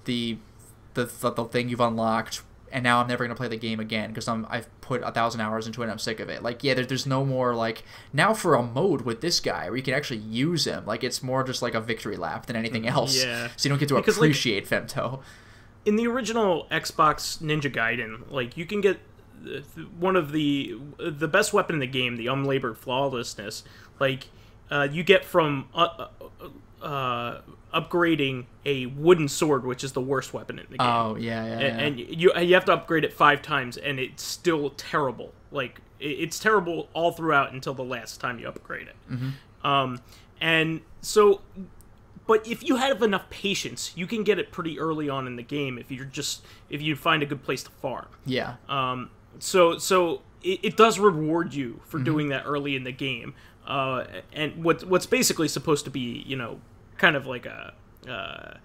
thing you've unlocked. And now I'm never going to play the game again because I've put 1,000 hours into it and I'm sick of it. Like, yeah, there's no more, like, now for a mode with this guy where you can actually use him. Like, it's more just like a victory lap than anything else. Yeah. So you don't get to appreciate Femto. In the original Xbox Ninja Gaiden, like, you can get one of the best weapon in the game, the Unlabored Flawlessness, like, you get from upgrading a wooden sword, which is the worst weapon in the game. Oh, yeah. And you have to upgrade it 5 times, and it's still terrible. Like, it's terrible all throughout until the last time you upgrade it. And so, but if you have enough patience, you can get it pretty early on in the game if you find a good place to farm. Yeah. So it does reward you for doing that early in the game. And what's basically supposed to be, you know, kind of like an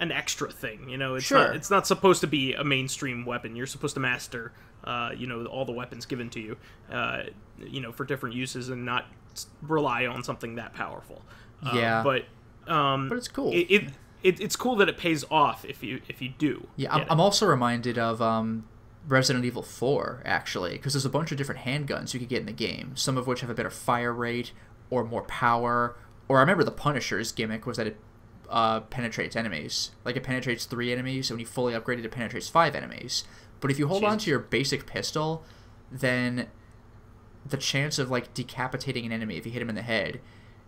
extra thing, you know. It's not supposed to be a mainstream weapon. You're supposed to master, all the weapons given to you, for different uses, and not rely on something that powerful. But it's cool. It's cool that it pays off if you do. Yeah, I'm also reminded of Resident Evil 4, actually, because there's a bunch of different handguns you could get in the game, some of which have a better fire rate or more power. Or I remember the Punisher's gimmick was that it penetrates enemies. Like, it penetrates 3 enemies, and when you fully upgrade it, it penetrates 5 enemies. But if you hold on to your basic pistol, then the chance of, like, decapitating an enemy if you hit him in the head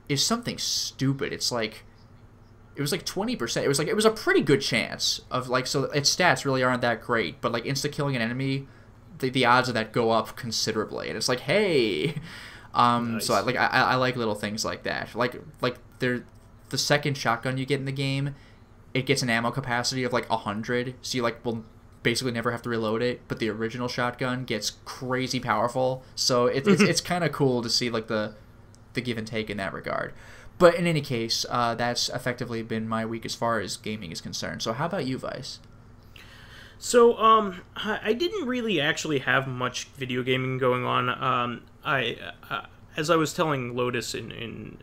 is something stupid. It's like, it was like 20%. It was a pretty good chance of, like, so its stats really aren't that great, but, like, insta-killing an enemy the odds of that go up considerably, and it's like, hey, Nice. so I like little things like that. Like the second shotgun you get in the game, it gets an ammo capacity of like 100, so you will basically never have to reload it. But the original shotgun gets crazy powerful, so it's kind of cool to see like the give and take in that regard. But in any case, that's effectively been my week as far as gaming is concerned. So how about you, Vyse? So, I didn't really actually have much video gaming going on. As I was telling Lotus in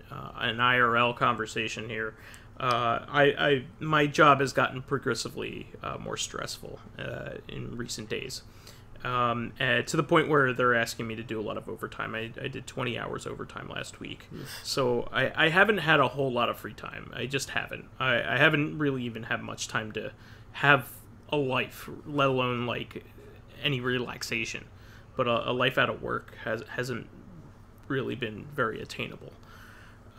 an IRL conversation here, my job has gotten progressively more stressful in recent days, to the point where they're asking me to do a lot of overtime. I did 20 hours overtime last week, so I haven't had a whole lot of free time. I just haven't. I haven't really even had much time to have a life, let alone like any relaxation. But a life out of work hasn't really been very attainable.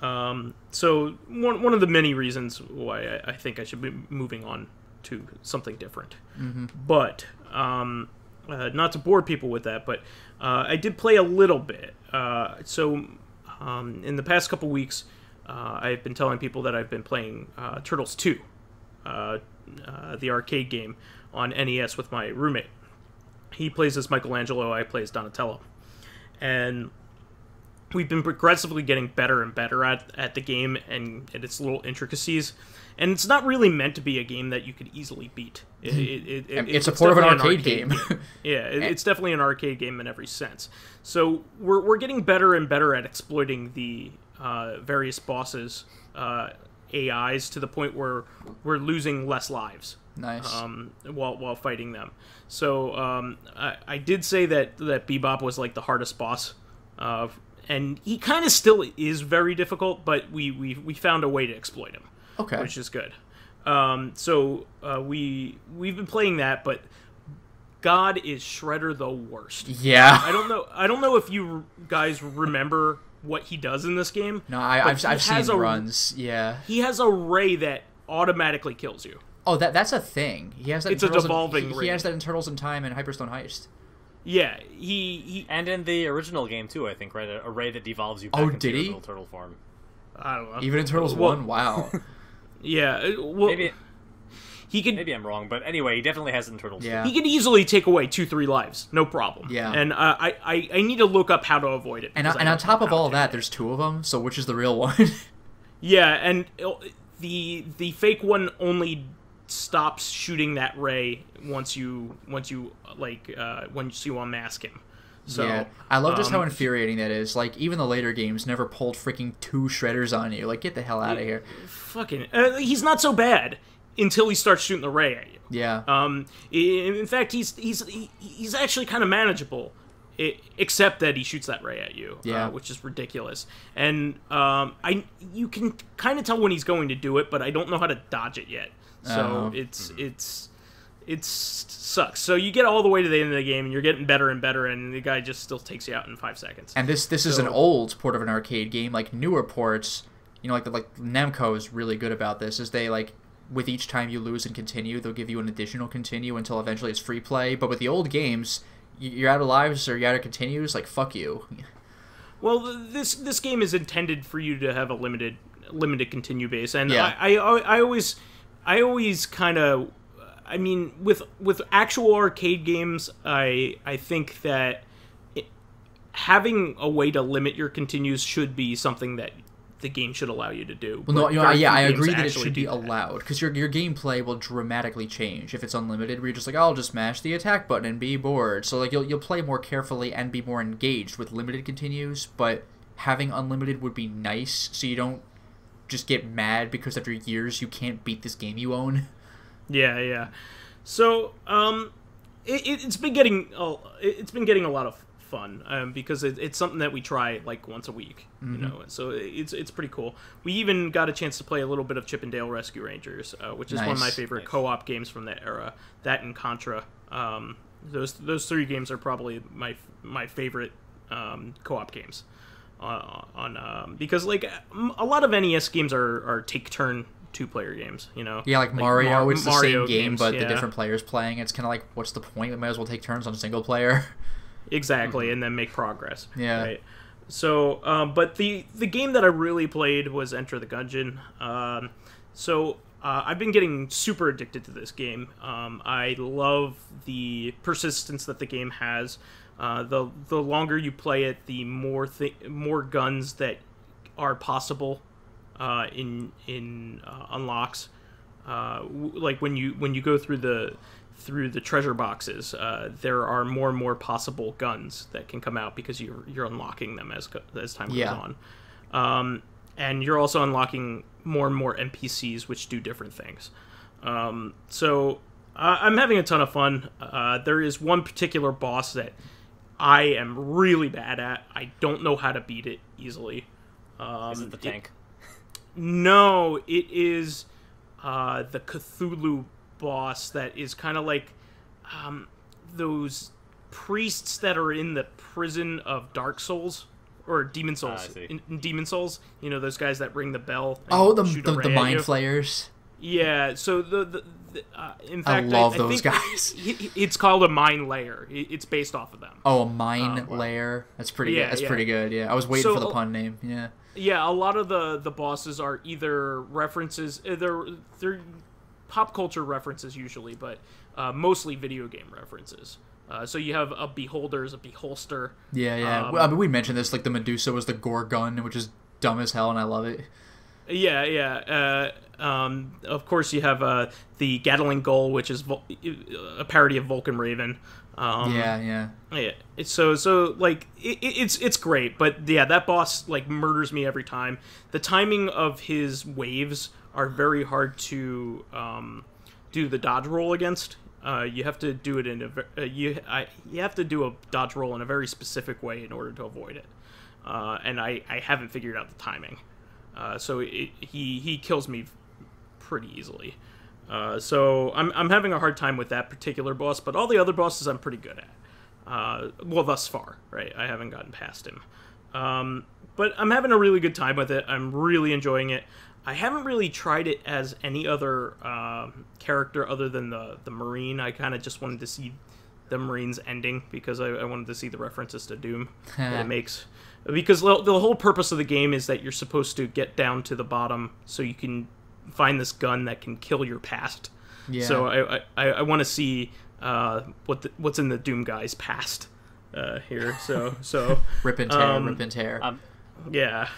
So one of the many reasons why I think I should be moving on to something different. Mm-hmm. But not to bore people with that, but I did play a little bit. So in the past couple weeks, I've been telling people that I've been playing Turtles 2. The arcade game on NES with my roommate. He plays as Michelangelo, I play as Donatello. And we've been progressively getting better and better at the game and at its little intricacies. And it's not really meant to be a game that you could easily beat. It's a port of an arcade game. Yeah, it's definitely an arcade game in every sense. So we're getting better and better at exploiting the various bosses' AIs to the point where we're losing less lives. Nice. While fighting them. So I did say that Bebop was like the hardest boss, and he kind of still is very difficult, but we found a way to exploit him. Okay. Which is good. So we've been playing that, but God, is Shredder the worst. Yeah. I don't know if you guys remember what he does in this game. No, I've seen runs. Yeah. He has a ray that automatically kills you. Oh, that's a thing. He has that. It's a devolving ray. He has that in Turtles in Time and Hyperstone Heist. Yeah, he and in the original game too, I think, right? A ray that devolves you back into your little turtle form. I don't know. Even in Turtles 1, wow. Yeah, well, maybe I'm wrong, but anyway, he definitely has it in Turtles. Yeah. He could easily take away 2-3 lives, no problem. Yeah. And I need to look up how to avoid it. And on top of all that, there's two of them. So which is the real one? Yeah, and the fake one only stops shooting that ray once you unmask him. So yeah, I love just how infuriating that is. Like, even the later games never pulled freaking 2 shredders on you. Like, get the hell out of here. Fucking, he's not so bad until he starts shooting the ray at you. Yeah. In fact, he's actually kind of manageable, except that he shoots that ray at you. Yeah. Which is ridiculous. And you can kind of tell when he's going to do it, but I don't know how to dodge it yet. So it sucks. So you get all the way to the end of the game, and you're getting better and better, and the guy just still takes you out in 5 seconds. And this is an old port of an arcade game. Like, newer ports, like Namco is really good about this. Is they with each time you lose and continue, they'll give you an additional continue until eventually it's free play. But with the old games, you're out of lives or you're out of continues. Like, fuck you. Well, this game is intended for you to have a limited continue base, and yeah. I always kind of, I mean, with actual arcade games, I think that having a way to limit your continues should be something that the game should allow you to do. Well, no, I agree that it should be allowed, because your gameplay will dramatically change if it's unlimited, where you're just like, oh, I'll just mash the attack button and be bored. So you'll play more carefully and be more engaged with limited continues, but having unlimited would be nice, so you don't just get mad because after years you can't beat this game you own. Yeah. So it's been getting a lot of fun because it's something that we try like once a week, So it's pretty cool. We even got a chance to play a little bit of Chip and Dale Rescue Rangers, which is one of my favorite co-op games from that era. That and Contra. Those 3 games are probably my favorite co-op games. Because a lot of NES games are take turn 2-player games. Yeah, like Mario, it's the Mario same game, games, but yeah. the different players playing. It's kind of like, what's the point? We might as well take turns on single player. Exactly, and then make progress. Yeah. Right. So, but the game that I really played was Enter the Gungeon. I've been getting super addicted to this game. I love the persistence that the game has. The longer you play it, the more guns that are possible in unlocks. Like when you go through the treasure boxes, there are more and more possible guns that can come out because you're unlocking them as time goes on. And you're also unlocking more and more NPCs which do different things. So I'm having a ton of fun. There is one particular boss that I am really bad at. I don't know how to beat it easily. Is it the tank? No, it is the Cthulhu boss that is kind of like those priests that are in the prison of Dark Souls or Demon Souls. In Demon Souls, those guys that ring the bell. The mind flayers. Yeah, so in fact, I love I those think guys. It's called a Mind Layer. It's based off of them. Oh, a Mind Layer. That's pretty good. That's pretty good. Yeah, I was waiting for the pun name. Yeah. Yeah, a lot of the bosses are either references. They're pop culture references usually, but mostly video game references. So you have a Beholders, a Beholster. Yeah. I mean, we mentioned this. Like the Medusa was the Gorgon, which is dumb as hell, and I love it. Yeah. Of course, you have the Gatling Gull, which is a parody of Vulcan Raven. Yeah. So like it's great, but yeah, that boss like murders me every time. The timing of his waves are very hard to do the dodge roll against. You have to do it you have to do a dodge roll in a very specific way in order to avoid it, and I haven't figured out the timing. So he kills me pretty easily. So I'm having a hard time with that particular boss, but all the other bosses I'm pretty good at. Well, thus far, right? I haven't gotten past him. But I'm having a really good time with it. I'm really enjoying it. I haven't really tried it as any other character other than the Marine. I kind of just wanted to see the Marine's ending because I wanted to see the references to Doom that it makes. Because the whole purpose of the game is that you're supposed to get down to the bottom so you can find this gun that can kill your past. Yeah. So I want to see what's in the Doom guy's past here. So rip and tear. Yeah.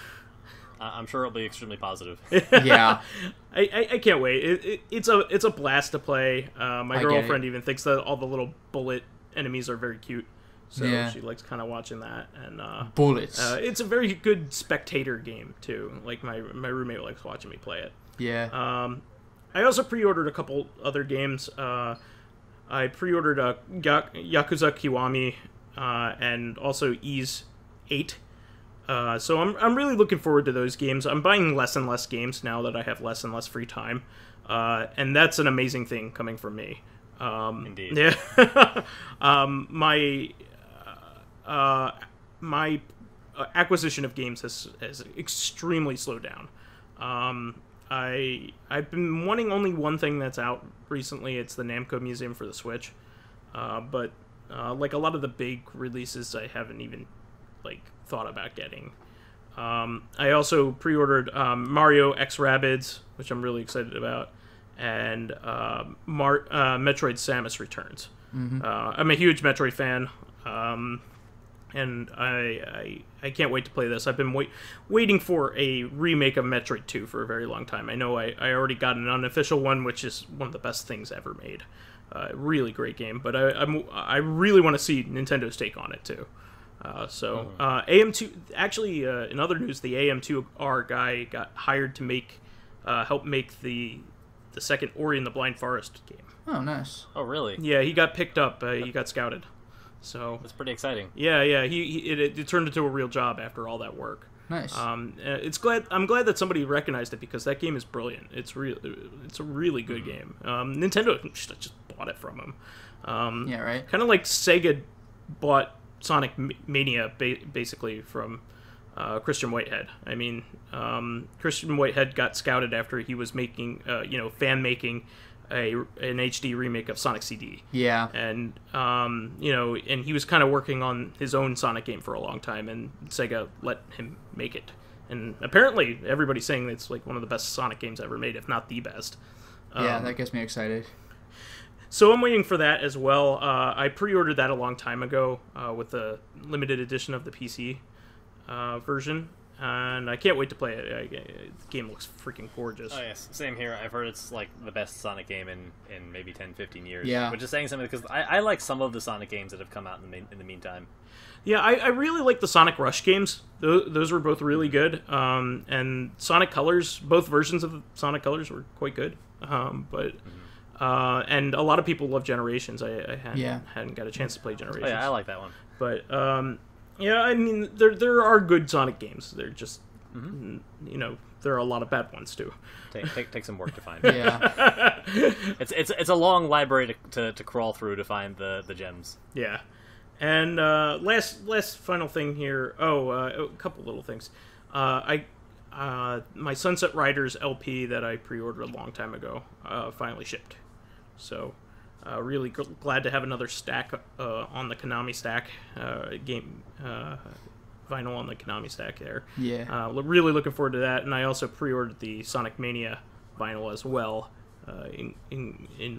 I'm sure it'll be extremely positive. Yeah. I can't wait. It's a blast to play. My girlfriend even thinks that all the little bullet enemies are very cute. So she likes kind of watching that. And bullets. It's a very good spectator game too. Like my roommate likes watching me play it. Yeah. I also pre-ordered a couple other games. I pre-ordered Yakuza Kiwami and also Ys 8. So I'm really looking forward to those games. I'm buying less and less games now that I have less and less free time, and that's an amazing thing coming from me. Indeed. Yeah. My acquisition of games has extremely slowed down. I've been wanting only one thing that's out recently. It's the Namco Museum for the Switch, but like a lot of the big releases, I haven't even thought about getting. I also pre-ordered Mario X Rabbids, which I'm really excited about, and Metroid Samus Returns. Mm-hmm. I'm a huge Metroid fan, and I can't wait to play this. I've been waiting for a remake of Metroid 2 for a very long time. I know I already got an unofficial one, which is one of the best things ever made. Really great game, but I really want to see Nintendo's take on it too. AM2, actually, in other news, the AM2R guy got hired to help make the second Ori and the Blind Forest game. Oh, nice. Oh, really? Yeah, he got picked up. He got scouted. So that's pretty exciting. Yeah. It turned into a real job after all that work. Nice. I'm glad that somebody recognized it because that game is brilliant. It's a really good game. Nintendo just bought it from him. Yeah, right. Kind of like Sega bought Sonic Mania basically from Christian Whitehead. I mean, Christian Whitehead got scouted after he was making, fan making an HD remake of Sonic CD. Yeah. And, and he was kind of working on his own Sonic game for a long time, and Sega let him make it. And apparently everybody's saying it's like one of the best Sonic games ever made, if not the best. Yeah, that gets me excited. So I'm waiting for that as well. I pre-ordered that a long time ago with the limited edition of the PC version, and I can't wait to play it. The game looks freaking gorgeous. Oh yes, same here. I've heard it's like the best Sonic game in maybe 10-15 years. Yeah. Which is saying something, because I like some of the Sonic games that have come out in the meantime. Yeah, I really like the Sonic Rush games. Those were both really good. And Sonic Colors, both versions of Sonic Colors were quite good. And a lot of people love Generations. I hadn't got a chance to play Generations. Oh, yeah, I like that one. But yeah, I mean, there are good Sonic games. They're just, there are a lot of bad ones too. Take some work to find. Yeah. It's a long library to crawl through to find the gems. Yeah. And last final thing here. A couple little things. My Sunset Riders LP that I pre-ordered a long time ago finally shipped. So really glad to have another stack on the Konami stack game vinyl on the Konami stack there. Yeah. Really looking forward to that. And I also pre-ordered the Sonic Mania vinyl as well in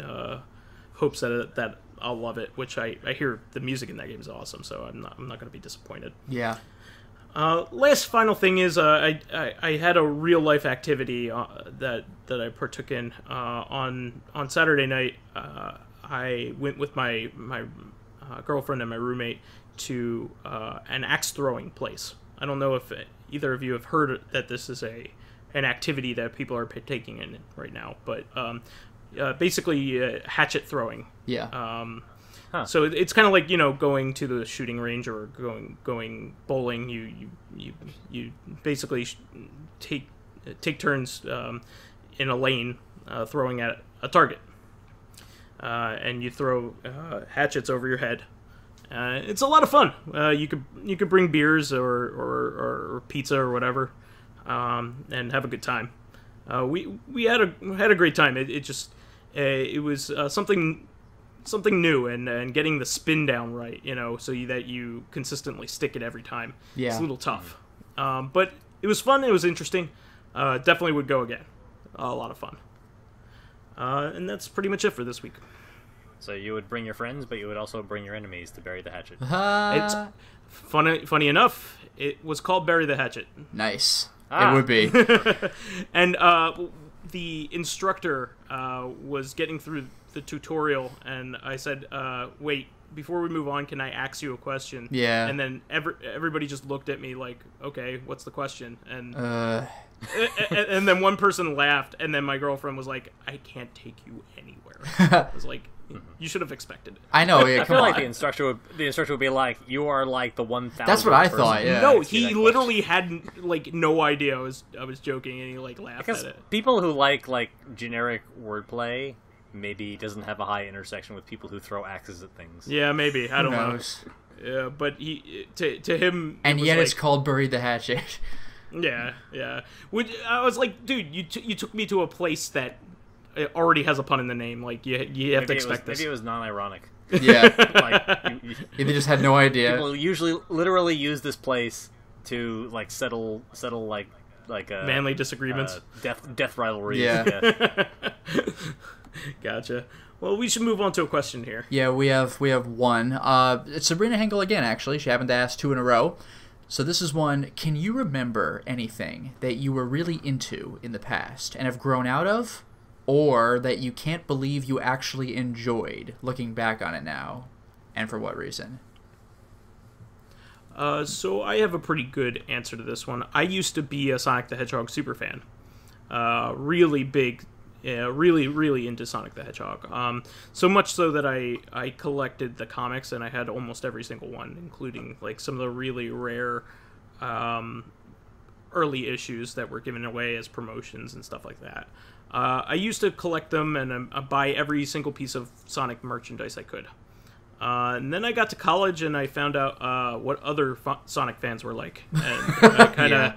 hopes that I'll love it, which I hear the music in that game is awesome, so I'm not going to be disappointed. Yeah. Last final thing is I had a real life activity that I partook in on Saturday night. I went with my girlfriend and my roommate to an axe throwing place. I don't know if either of you have heard that this is an activity that people are partaking in right now, but basically hatchet throwing. Yeah. So it's kind of like, going to the shooting range or going bowling. You basically take turns in a lane throwing at a target, and you throw hatchets over your head. It's a lot of fun. You could bring beers or pizza or whatever, and have a good time. We had a great time. It was something new and getting the spin down right, so that you consistently stick it every time. Yeah. It's a little tough. But it was fun. It was interesting. Definitely would go again. A lot of fun. And that's pretty much it for this week. So you would bring your friends, but you would also bring your enemies to bury the hatchet. It's funny enough, it was called Bury the Hatchet. Nice. It would be. And the instructor was getting through the tutorial, and I said, wait, before we move on, can I ask you a question? Yeah. And then everybody just looked at me like, okay, what's the question? And and then one person laughed, and then my girlfriend was like, I can't take you anywhere. I was like, you should have expected it. I know. Yeah, I feel like the instructor would be like, you are like the 1,000. That's what I thought. Yeah. No, he literally had no idea I was joking, and he laughed at it. People who like generic wordplay maybe doesn't have a high intersection with people who throw axes at things. Yeah, maybe. I don't know. Yeah, but he to him, and yet it's called Bury the Hatchet. Yeah. I was like, dude, you took me to a place that already has a pun in the name. Like, you have to expect this. Maybe it was non-ironic. Yeah. They just had no idea. People usually literally use this place to settle manly disagreements, death rivalries. Yeah. Gotcha. Well, we should move on to a question here. Yeah, we have one. It's Sabrina Hengel again, actually. She happened to ask 2 in a row. So this is one. Can you remember anything that you were really into in the past and have grown out of, or that you can't believe you actually enjoyed looking back on it now, and for what reason? So I have a pretty good answer to this one. I used to be a Sonic the Hedgehog superfan. Really big, really into Sonic the Hedgehog. So much so that I collected the comics, and I had almost every single one, including some of the really rare early issues that were given away as promotions and stuff like that. I used to collect them and buy every single piece of Sonic merchandise I could. And then I got to college and I found out what other Sonic fans were like, and I kind of.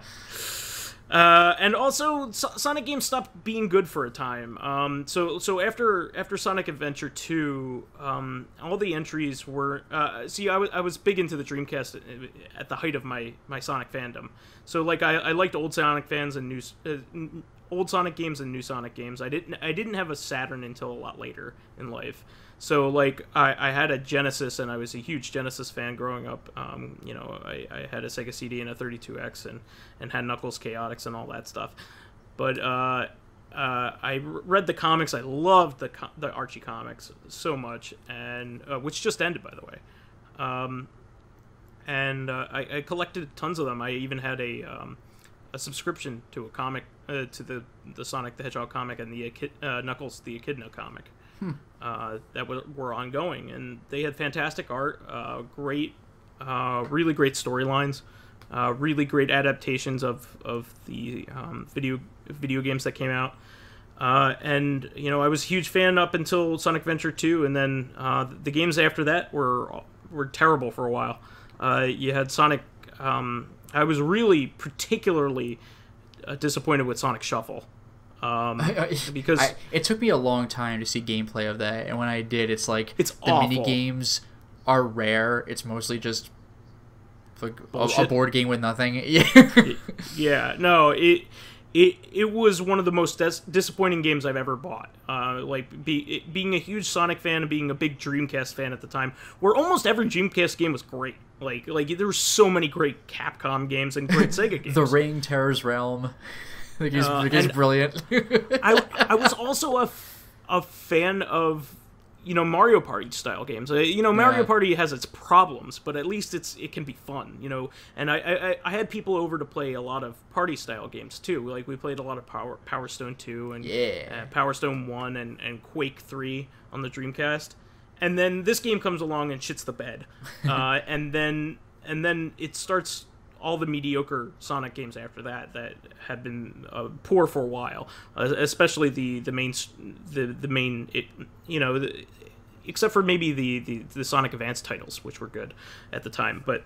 And also, Sonic games stopped being good for a time. So after Sonic Adventure 2, all the entries were. I was big into the Dreamcast at the height of my Sonic fandom. So like I liked old Sonic fans and new old Sonic games and new Sonic games. I didn't have a Saturn until a lot later in life. So like I had a Genesis and I was a huge Genesis fan growing up. I had a Sega CD and a 32X and had Knuckles Chaotix and all that stuff. But I read the comics. I loved the Archie comics so much, and which just ended, by the way. I collected tons of them. I even had a subscription to a comic, to the Sonic the Hedgehog comic and the Knuckles the Echidna comic. That were ongoing, and they had fantastic art, really great storylines, really great adaptations of the video games that came out. And I was a huge fan up until Sonic Adventure 2, and then the games after that were terrible for a while. You had Sonic. I was really particularly disappointed with Sonic Shuffle. Because it took me a long time to see gameplay of that, and when I did, it's like it's the awful. mini games are rare. It's mostly just like a board game with nothing. Yeah, no, it was one of the most disappointing games I've ever bought. Being a huge Sonic fan and being a big Dreamcast fan at the time, where almost every Dreamcast game was great. Like there were so many great Capcom games and great Sega games. The Ring, Terror's Realm. He's brilliant. I was also a fan of Mario Party style games. Mario Party has its problems, but at least it can be fun. And I had people over to play a lot of party style games too. Like we played a lot of Power Stone 2 and Power Stone 1 and Quake 3 on the Dreamcast. And then this game comes along and shits the bed. And then it starts all the mediocre Sonic games after that had been poor for a while, especially the main, except for maybe the Sonic Advance titles, which were good at the time. But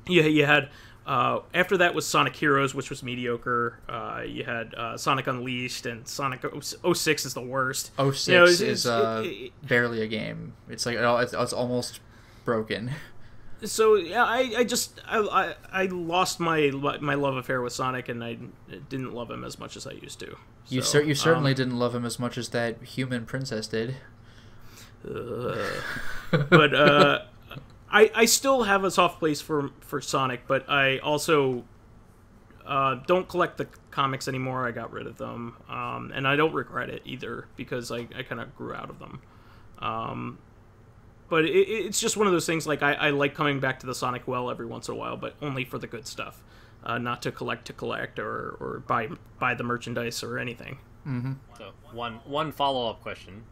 you had after that was Sonic Heroes, which was mediocre. You had Sonic Unleashed, and Sonic 06 is the worst. 06 is barely a game. It's like it's almost broken. So yeah, I lost my love affair with Sonic, and I didn't love him as much as I used to. You certainly didn't love him as much as that human princess did. But I still have a soft place for Sonic, but I also don't collect the comics anymore. I got rid of them, and I don't regret it either because I kind of grew out of them. But it's just one of those things, like, I like coming back to the Sonic well every once in a while, but only for the good stuff. Not to collect or buy the merchandise or anything. Mm-hmm. So, one follow-up question.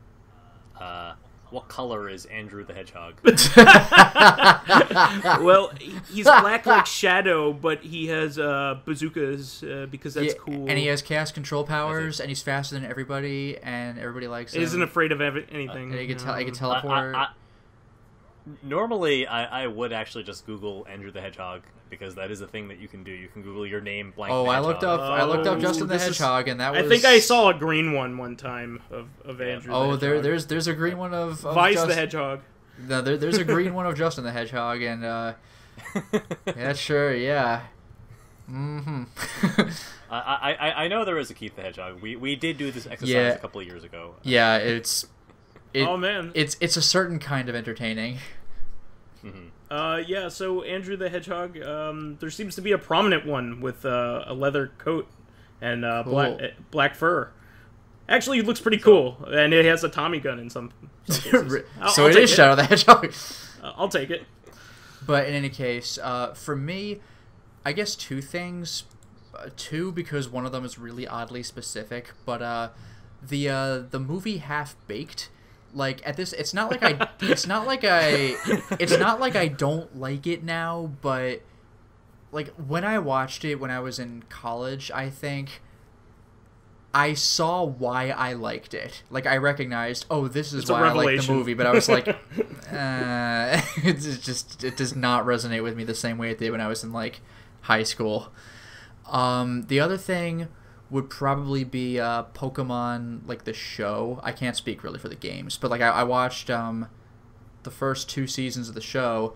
What color is Andrew the Hedgehog? Well, he's black like Shadow, but he has bazookas because that's cool. And he has chaos control powers, and he's faster than everybody, and everybody likes him. He isn't afraid of anything. And he can teleport. Normally, I would actually just Google Andrew the Hedgehog, because that is a thing that you can do. You can Google your name, blank. I looked up Justin the Hedgehog, and that was. I think I saw a green one time of Andrew. Oh, the Hedgehog. there's a green one of Vyse the Hedgehog. No, there's a green one of Justin the Hedgehog, and yeah, sure, yeah. Mm-hmm. I know there is a Keith the Hedgehog. We did do this exercise a couple of years ago. Yeah, oh man, it's a certain kind of entertaining. Yeah. So Andrew the Hedgehog, there seems to be a prominent one with a leather coat and Cool. black fur. Actually, it looks pretty cool, and it has a Tommy gun in some cases. So it is Shadow the Hedgehog. I'll take it. But in any case, for me, I guess two things. Two, because one of them is really oddly specific. But the movie Half Baked. Like at this, it's not like I don't like it now, but like when I watched it when I was in college, I think I saw why I liked it. Like, I recognized, oh, this is It's a why I like the revelation. movie. But I was like, it does not resonate with me the same way it did when I was in, like, high school. The other thing would probably be Pokemon, like, the show. I can't speak really for the games. But, like, I watched the first 2 seasons of the show,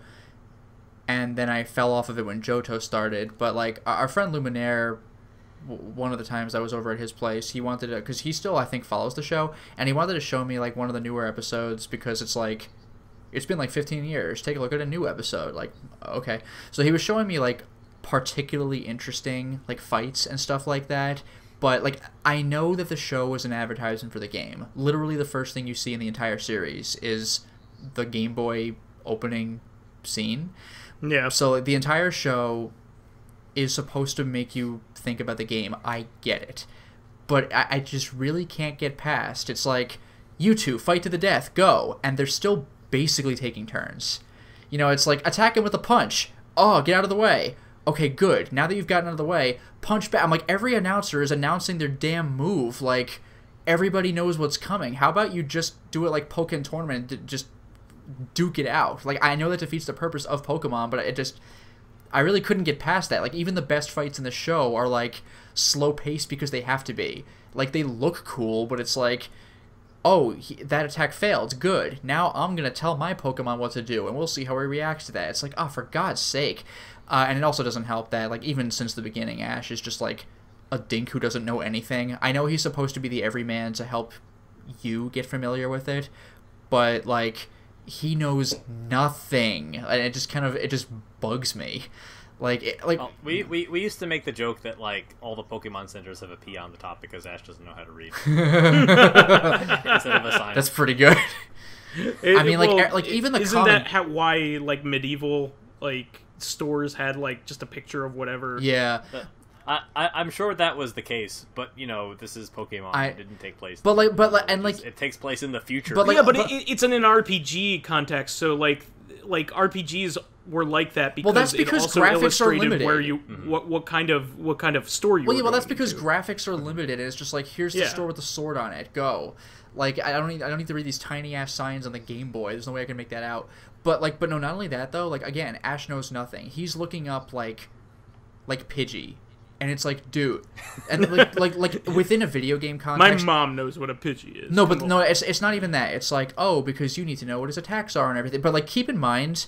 and then I fell off of it when Johto started. But, like, our friend Luminaire, one of the times I was over at his place, he wanted to, because he still, I think, follows the show, and he wanted to show me, like, one of the newer episodes, because it's like, it's been like 15 years, take a look at a new episode. Like, okay. So he was showing me, like, particularly interesting, like, fights and stuff like that, but, like, I know that the show was an advertisement for the game. Literally the first thing you see in the entire series is the Game Boy opening scene. Yeah. So the entire show is supposed to make you think about the game. I get it. But I just really can't get past. It's like, you two, fight to the death, go. And they're still basically taking turns. You know, it's like, attack him with a punch. Oh, get out of the way. Okay, good. Now that you've gotten out of the way, punch back. I'm like, every announcer is announcing their damn move. Like, everybody knows what's coming. How about you just do it like Pokken Tournament, just duke it out? Like, I know that defeats the purpose of Pokemon, but it just, I really couldn't get past that. Like, even the best fights in the show are, like, slow-paced because they have to be. Like, they look cool, but it's like, oh, that attack failed. Good. Now I'm going to tell my Pokemon what to do, and we'll see how he reacts to that. It's like, oh, for God's sake. And it also doesn't help that, like, even since the beginning, Ash is just, like, a dink who doesn't know anything. I know he's supposed to be the everyman to help you get familiar with it, but, like, he knows nothing, and it just bugs me. Like, well, we used to make the joke that, like, all the Pokemon centers have a P on the top because Ash doesn't know how to read. Instead of a sign. That's pretty good. I mean, like even the isn't that why, like, medieval, like, stores had, like, just a picture of whatever? Yeah. I'm sure that was the case, but, you know, this is Pokemon. It didn't take place. It takes place in the future. But, like, yeah, but it's in an RPG context, so, like RPGs were like that because that's because it also graphics illustrated are limited. Where you what kind of story. That's because graphics are limited, and it's just like, here's the store with the sword on it. Go. Like, I don't need to read these tiny ass signs on the Game Boy. There's no way I can make that out. But no, not only that though. Like, again, Ash knows nothing. He's looking up like Pidgey. And it's like, dude, and like within a video game context. My mom knows what a Pidgey is. No, but no, it's not even that. It's like, oh, because you need to know what his attacks are and everything. But, like, keep in mind,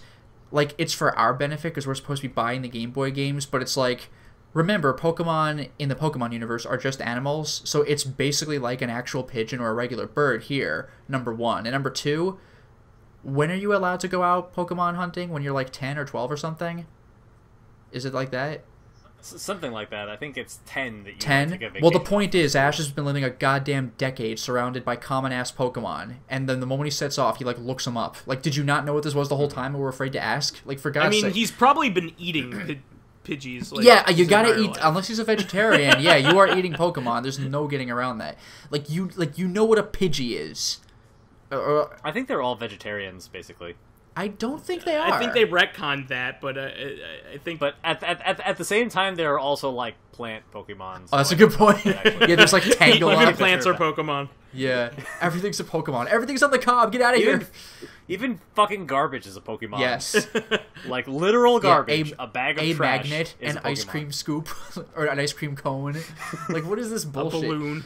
like, it's for our benefit because we're supposed to be buying the Game Boy games. But it's like, remember, Pokemon in the Pokemon universe are just animals, so it's basically like an actual pigeon or a regular bird here. Number one, and number two, when are you allowed to go out Pokemon hunting? When you're like 10 or 12 or something? Is it like that? Something like that. I think it's 10 that you 10? take a vacation. Well, the point is, Ash has been living a goddamn decade surrounded by common-ass Pokemon, and then the moment he sets off, he, like, looks them up. Like, did you not know what this was the whole time and were afraid to ask? Like, for God's sake. I mean, he's probably been eating Pidgeys. Like, yeah, you gotta eat, life. unless he's a vegetarian, yeah, you are eating Pokemon. There's no getting around that. Like, you know what a Pidgey is. I think they're all vegetarians, basically. I don't think they are. I think they retconned that, but I think. But at the same time, there are also, like, plant Pokemon. Oh, that's a good point. Yeah, there's like Tangle. Even plants are Pokemon. Yeah, everything's a Pokemon. Everything's on the cob. Get out of here. Even fucking garbage is a Pokemon. Yes. Like, literal garbage. Yeah, a bag of a trash magnet, is an a ice Pokemon. cream scoop, or an ice cream cone. Like, what is this bullshit? A balloon.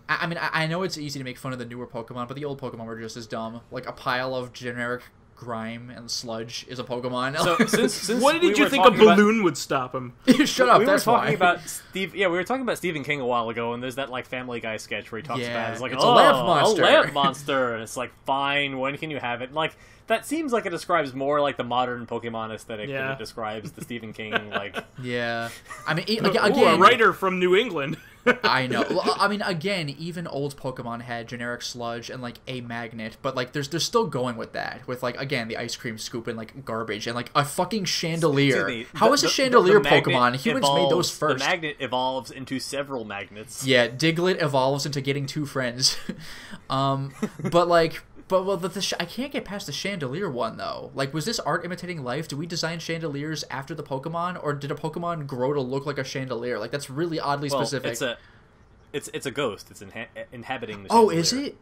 I mean, I know it's easy to make fun of the newer Pokemon, but the old Pokemon were just as dumb. Like, a pile of generic grime and sludge is a Pokemon. So since what did you think a balloon would stop him? Shut up. We That's were talking why. about Steve. Yeah, we were talking about Stephen King a while ago, and there's that, like, Family Guy sketch where he talks about it's like, it's a lamp monster. A lamp monster, and it's like, fine, when can you have it? Like, that seems like it describes more like the modern Pokemon aesthetic than it describes the Stephen King, like. Yeah, I mean, again, a writer from New England. I know. Well, I mean, again, even old Pokemon had generic sludge and, like, a magnet, but, like, they're still going with that, with, like, again, the ice cream scoop and, like, garbage and, like, a fucking chandelier. How is a chandelier Pokemon? Humans made those first. The magnet evolves into several magnets. Yeah, Diglett evolves into getting two friends. But, like. But I can't get past the chandelier one, though. Like, was this art imitating life? Did we design chandeliers after the Pokemon? Or did a Pokemon grow to look like a chandelier? Like, that's really oddly specific. It's a ghost. It's inhabiting the Oh, chandelier. is it?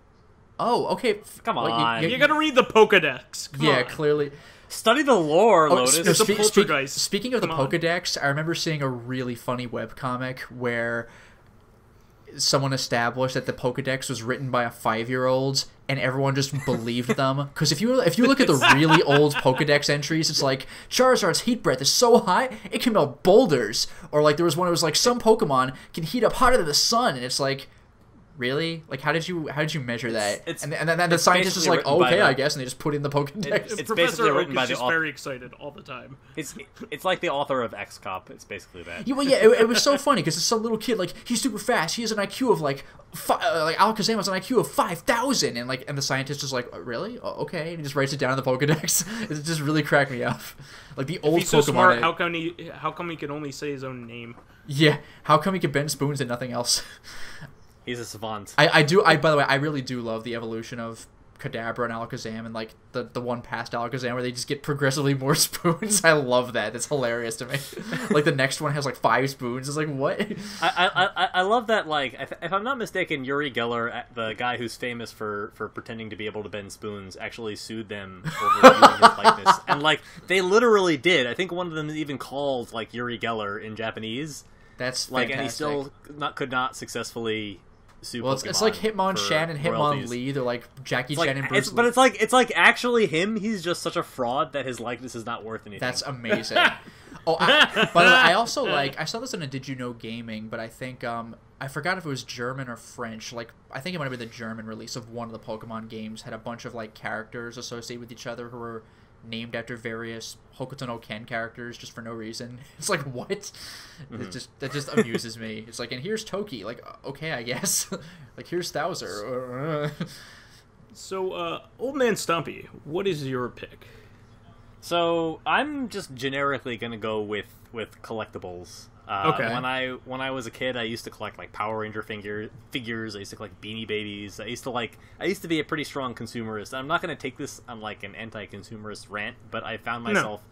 Oh, okay. Come on. Like, You gotta read the Pokedex. Come on. Clearly. Study the lore, Lotus. It's a poltergeist. Speaking of the Come on. Pokedex, I remember seeing a really funny webcomic where someone established that the Pokedex was written by a 5-year-old, and everyone just believed them. Because if you look at the really old Pokedex entries, it's like Charizard's heat breath is so high it can melt boulders, or like there was one that was like some Pokemon can heat up hotter than the sun, and it's like, really? Like, how did you measure that? And then the scientist is like, oh, okay, I guess, and they just put in the Pokedex. It's Professor basically Oak written is by the just author. very excited all the time. It's like the author of X-Cop. It's basically that. Yeah, well, yeah, it was so funny because it's some little kid, like, he's super fast. He has an IQ of like Alakazam has an IQ of 5,000, and the scientist is like, really? Oh, okay, and he just writes it down in the Pokedex. It just really cracked me up. Like the old If he's so Pokemon. smart, how come he can only say his own name? Yeah, how come he can bend spoons and nothing else? He's a savant. By the way, I really do love the evolution of Kadabra and Alakazam, and like the one past Alakazam where they just get progressively more spoons. I love that. It's hilarious to me. Like the next one has like 5 spoons. It's like, what? I love that. Like, if I'm not mistaken, Yuri Geller, the guy who's famous for pretending to be able to bend spoons, actually sued them over using his likeness. And like, they literally did. I think one of them is even called like Yuri Geller in Japanese. That's like, fantastic. and he still could not successfully sue Well, Pokemon. it's like Hitmonchan and royalties. Hitmonlee. They're like Jackie It's like, Chan and Bruce but Lee. it's like actually him. He's just such a fraud that his likeness is not worth anything. That's amazing. Oh, by the way, I also I saw this in a Did You Know Gaming, but I think I forgot if it was German or French. Like, I think it might have been the German release of one of the Pokemon games. Had a bunch of like characters associated with each other who were named after various Hokuto no Ken characters just for no reason. It's like, what? Mm-hmm. That just amuses me. It's like, and here's Toki. Like, okay, I guess. Like, here's Thouser. So, OldManStompy, what is your pick? So I'm just generically gonna go with collectibles. Okay. When I was a kid, I used to collect like Power Ranger figures. I used to collect Beanie Babies. I used to be a pretty strong consumerist. I'm not gonna take this on like an anti-consumerist rant, but I found myself,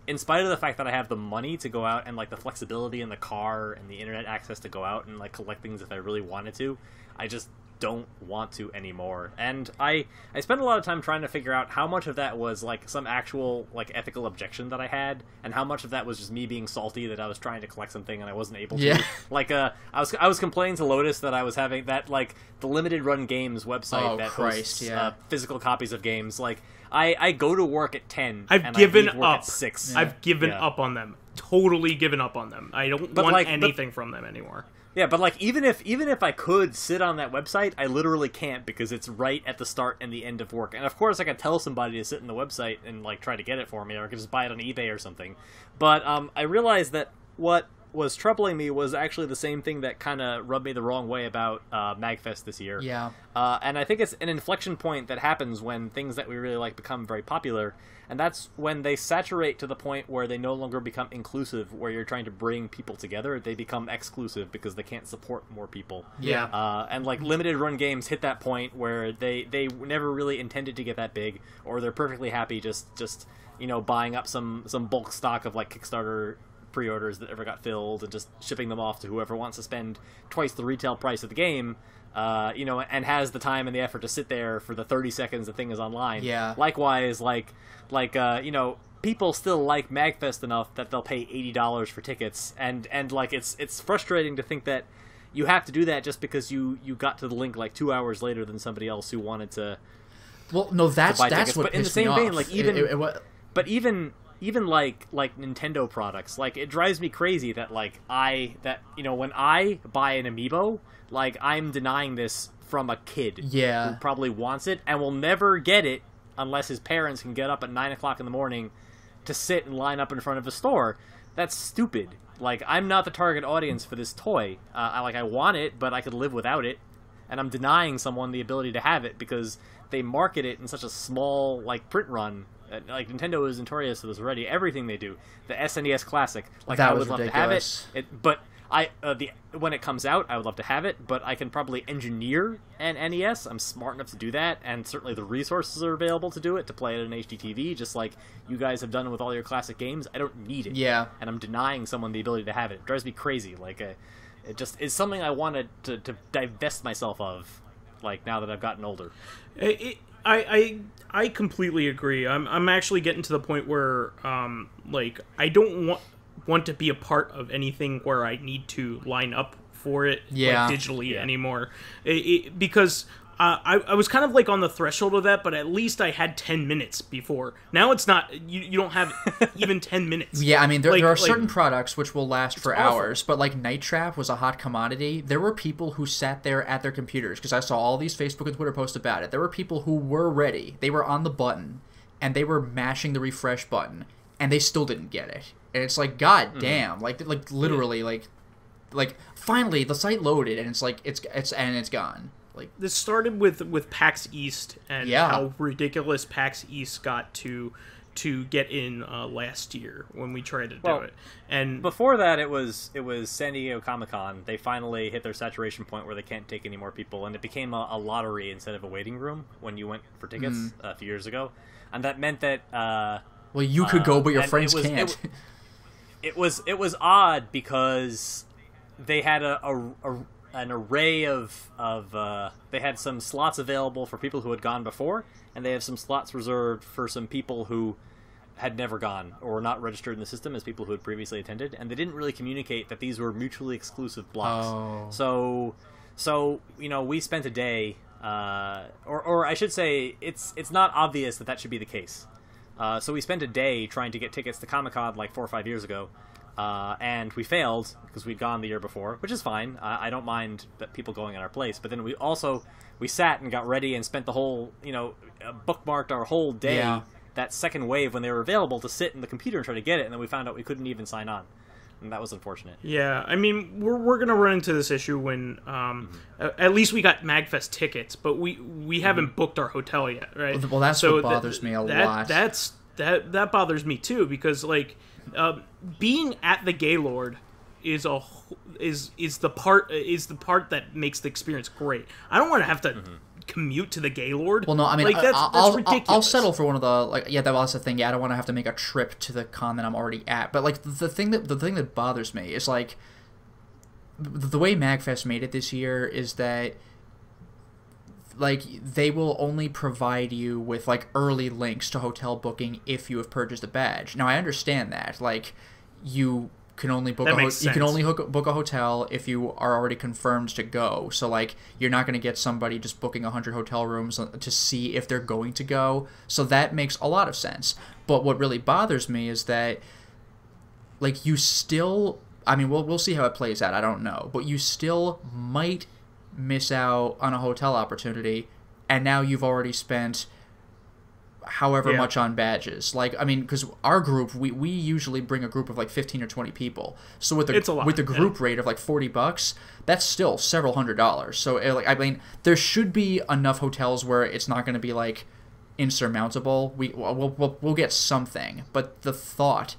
in spite of the fact that I have the money to go out and like the flexibility in the car and the internet access to go out and like collect things if I really wanted to, I just don't want to anymore. And I spent a lot of time trying to figure out how much of that was like some actual like ethical objection that I had, and how much of that was just me being salty that I was trying to collect something and I wasn't able to. Yeah. Like I was complaining to Lotus that I was having that, like, the Limited Run Games website hosts physical copies of games. Like, I go to work at 10 I've and given I leave work up. at 6. I've given up on them. Totally given up on them. I don't want anything from them anymore. Yeah, but like even if I could sit on that website, I literally can't because it's right at the start and the end of work. And of course, I could tell somebody to sit in the website and like try to get it for me, or I could just buy it on eBay or something. But I realized that what was troubling me was actually the same thing that kind of rubbed me the wrong way about MagFest this year. Yeah. And I think it's an inflection point that happens when things that we really like become very popular, and that's when they saturate to the point where they no longer become inclusive, where you're trying to bring people together. They become exclusive because they can't support more people. Yeah. And like limited run games hit that point where they never really intended to get that big, or they're perfectly happy just buying up some bulk stock of like Kickstarter pre-orders that never got filled and just shipping them off to whoever wants to spend twice the retail price of the game, and has the time and the effort to sit there for the 30 seconds the thing is online. Yeah. Likewise, people still like MagFest enough that they'll pay $80 for tickets, and like it's frustrating to think that you have to do that just because you got to the link like 2 hours later than somebody else who wanted to. Well, no, that's tickets. what But in the pissed me same vein, off. like even like Nintendo products, like it drives me crazy that when I buy an amiibo, like I'm denying this from a kid who probably wants it and will never get it unless his parents can get up at 9 o'clock in the morning to sit and line up in front of a store. That's stupid. Like, I'm not the target audience for this toy. I want it, but I could live without it, and I'm denying someone the ability to have it because they market it in such a small like print run. Like, Nintendo is notorious for this already. Everything they do, the SNES Classic, like that I was would love ridiculous. to have it. But when it comes out, I would love to have it. But I can probably engineer an NES. I'm smart enough to do that, and certainly the resources are available to do it, to play it in HDTV, just like you guys have done with all your classic games. I don't need it. Yeah. And I'm denying someone the ability to have it. It drives me crazy. Like, It just is something I wanted to divest myself of, like, now that I've gotten older. I completely agree. I'm actually getting to the point where like I don't want to be a part of anything where I need to line up for it like, digitally anymore. Because I was kind of like on the threshold of that, but at least I had 10 minutes before. Now it's not. You don't have even 10 minutes. Yeah, I mean, there are certain products which will last for hours, but like Night Trap was a hot commodity. There were people who sat there at their computers, because I saw all these Facebook and Twitter posts about it. There were people who were ready. They were on the button, and they were mashing the refresh button, and they still didn't get it. And it's like, god damn, like literally, like finally the site loaded, and it's like it's gone. Like, this started with PAX East and how ridiculous PAX East got to get in last year when we tried to do it. And before that, it was San Diego Comic-Con. They finally hit their saturation point where they can't take any more people, and it became a lottery instead of a waiting room when you went for tickets a few years ago. And that meant that well, you could go, but your friends can't. It was odd because they had an array of they had some slots available for people who had gone before, and they have some slots reserved for some people who had never gone or were not registered in the system as people who had previously attended, and they didn't really communicate that these were mutually exclusive blocks. So we spent a day, or I should say, it's not obvious that should be the case. So we spent a day trying to get tickets to Comic-Con like 4 or 5 years ago. And we failed because we'd gone the year before, which is fine. I don't mind that people going in our place. But then we sat and got ready and spent the whole, bookmarked our whole day, that second wave when they were available, to sit in the computer and try to get it. And then we found out we couldn't even sign on. And that was unfortunate. Yeah, I mean, we're going to run into this issue when, at least we got MagFest tickets, but we haven't booked our hotel yet, right? Well, that's what bothers me a lot. That bothers me too, because, like, being at the Gaylord is the part that makes the experience great. I don't want to have to commute to the Gaylord. Well, no, I mean, like, that's ridiculous. I'll settle for one of the that's the thing. Yeah, I don't want to have to make a trip to the con that I'm already at. But like the thing that bothers me is like the way MagFest made it this year is that, like, they will only provide you with, like, early links to hotel booking if you have purchased a badge. Now, I understand that. Like, you can only book book a hotel if you are already confirmed to go. So, like, you're not going to get somebody just booking 100 hotel rooms to see if they're going to go. So that makes a lot of sense. But what really bothers me is that, like, you still... I mean, we'll see how it plays out. I don't know. But you still might miss out on a hotel opportunity, and now you've already spent however much on badges. Like, I mean, because our group, we usually bring a group of like 15 or 20 people. So with the group rate of like $40, that's still several $100s. So I mean, there should be enough hotels where it's not going to be like insurmountable. We'll get something, but the thought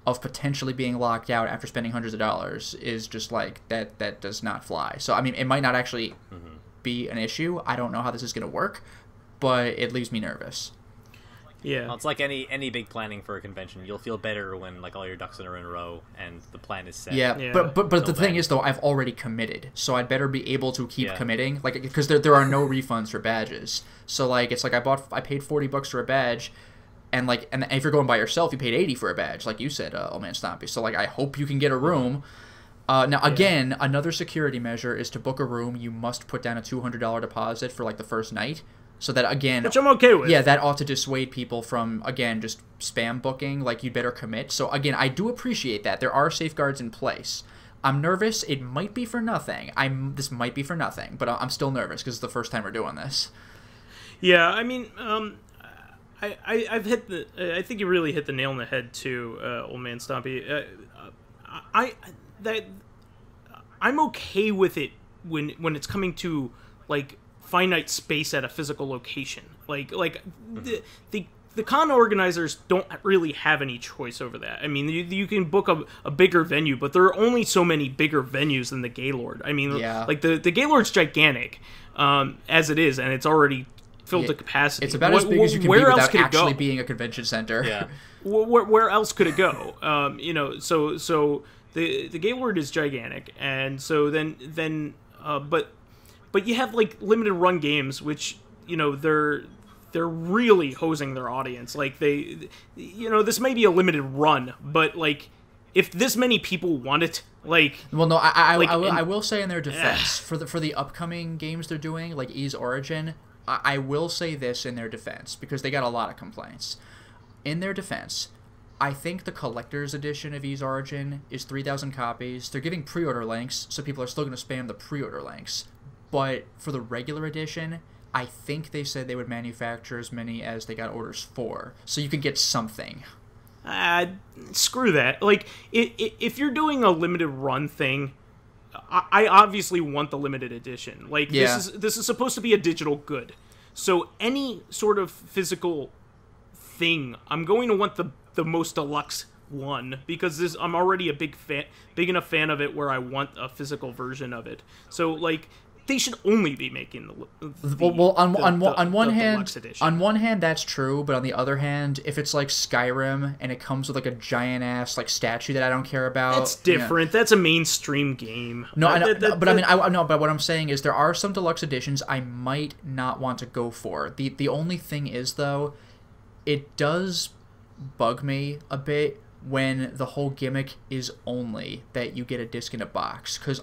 of potentially being locked out after spending hundreds of dollars is just like that does not fly. So I mean, it might not actually be an issue. I don't know how this is going to work, but it leaves me nervous. Yeah, well, it's like any big planning for a convention. You'll feel better when like all your ducks are in a row and the plan is set. Yeah. But the thing is, though, I've already committed, so I'd better be able to keep committing, like, because there are no refunds for badges. So like, it's like I paid $40 for a badge. And like, and if you're going by yourself, you paid $80 for a badge, like you said, OldManStompy. So like, I hope you can get a room. Now again, another security measure is to book a room. You must put down a $200 deposit for like the first night. So that again, which I'm okay with. Yeah, that ought to dissuade people from again just spam booking. Like, you'd better commit. So again, I do appreciate that there are safeguards in place. I'm nervous. It might be for nothing. This might be for nothing, but I'm still nervous because it's the first time we're doing this. Yeah, I mean, I've hit the. I think you really hit the nail on the head too, OldManStompy. I'm okay with it when it's coming to like finite space at a physical location. Like the con organizers don't really have any choice over that. I mean, you can book a bigger venue, but there are only so many bigger venues than the Gaylord. I mean, like the Gaylord's gigantic as it is, and it's already filled to capacity. It's about as big as you can be without actually being a convention center. Yeah. Where else could it go? So the Gaylord is gigantic, and so but you have like limited run games, which they're really hosing their audience. Like this may be a limited run, but like if this many people want it, like well, no, I will say in their defense for the upcoming games they're doing, like Ys Origin, I will say this in their defense because they got a lot of complaints. In their defense, I think the collector's edition of Ys Origin is 3,000 copies. They're giving pre-order links, so people are still going to spam the pre-order links. But for the regular edition, I think they said they would manufacture as many as they got orders for, so you could get something. Screw that. Like, if you're doing a limited run thing, I obviously want the limited edition. Like, this is supposed to be a digital good. So any sort of physical thing, I'm going to want the most deluxe one, because I'm already a big enough fan of it where I want a physical version of it. So, like, they should only be making on one hand, deluxe edition. On one hand, that's true, but on the other hand, if it's like Skyrim and it comes with like a giant ass like statue that I don't care about, that's different. That's a mainstream game. No, I know, but what I'm saying is there are some deluxe editions I might not want to go for. The only thing is though, it does bug me a bit when the whole gimmick is only that you get a disc in a box, because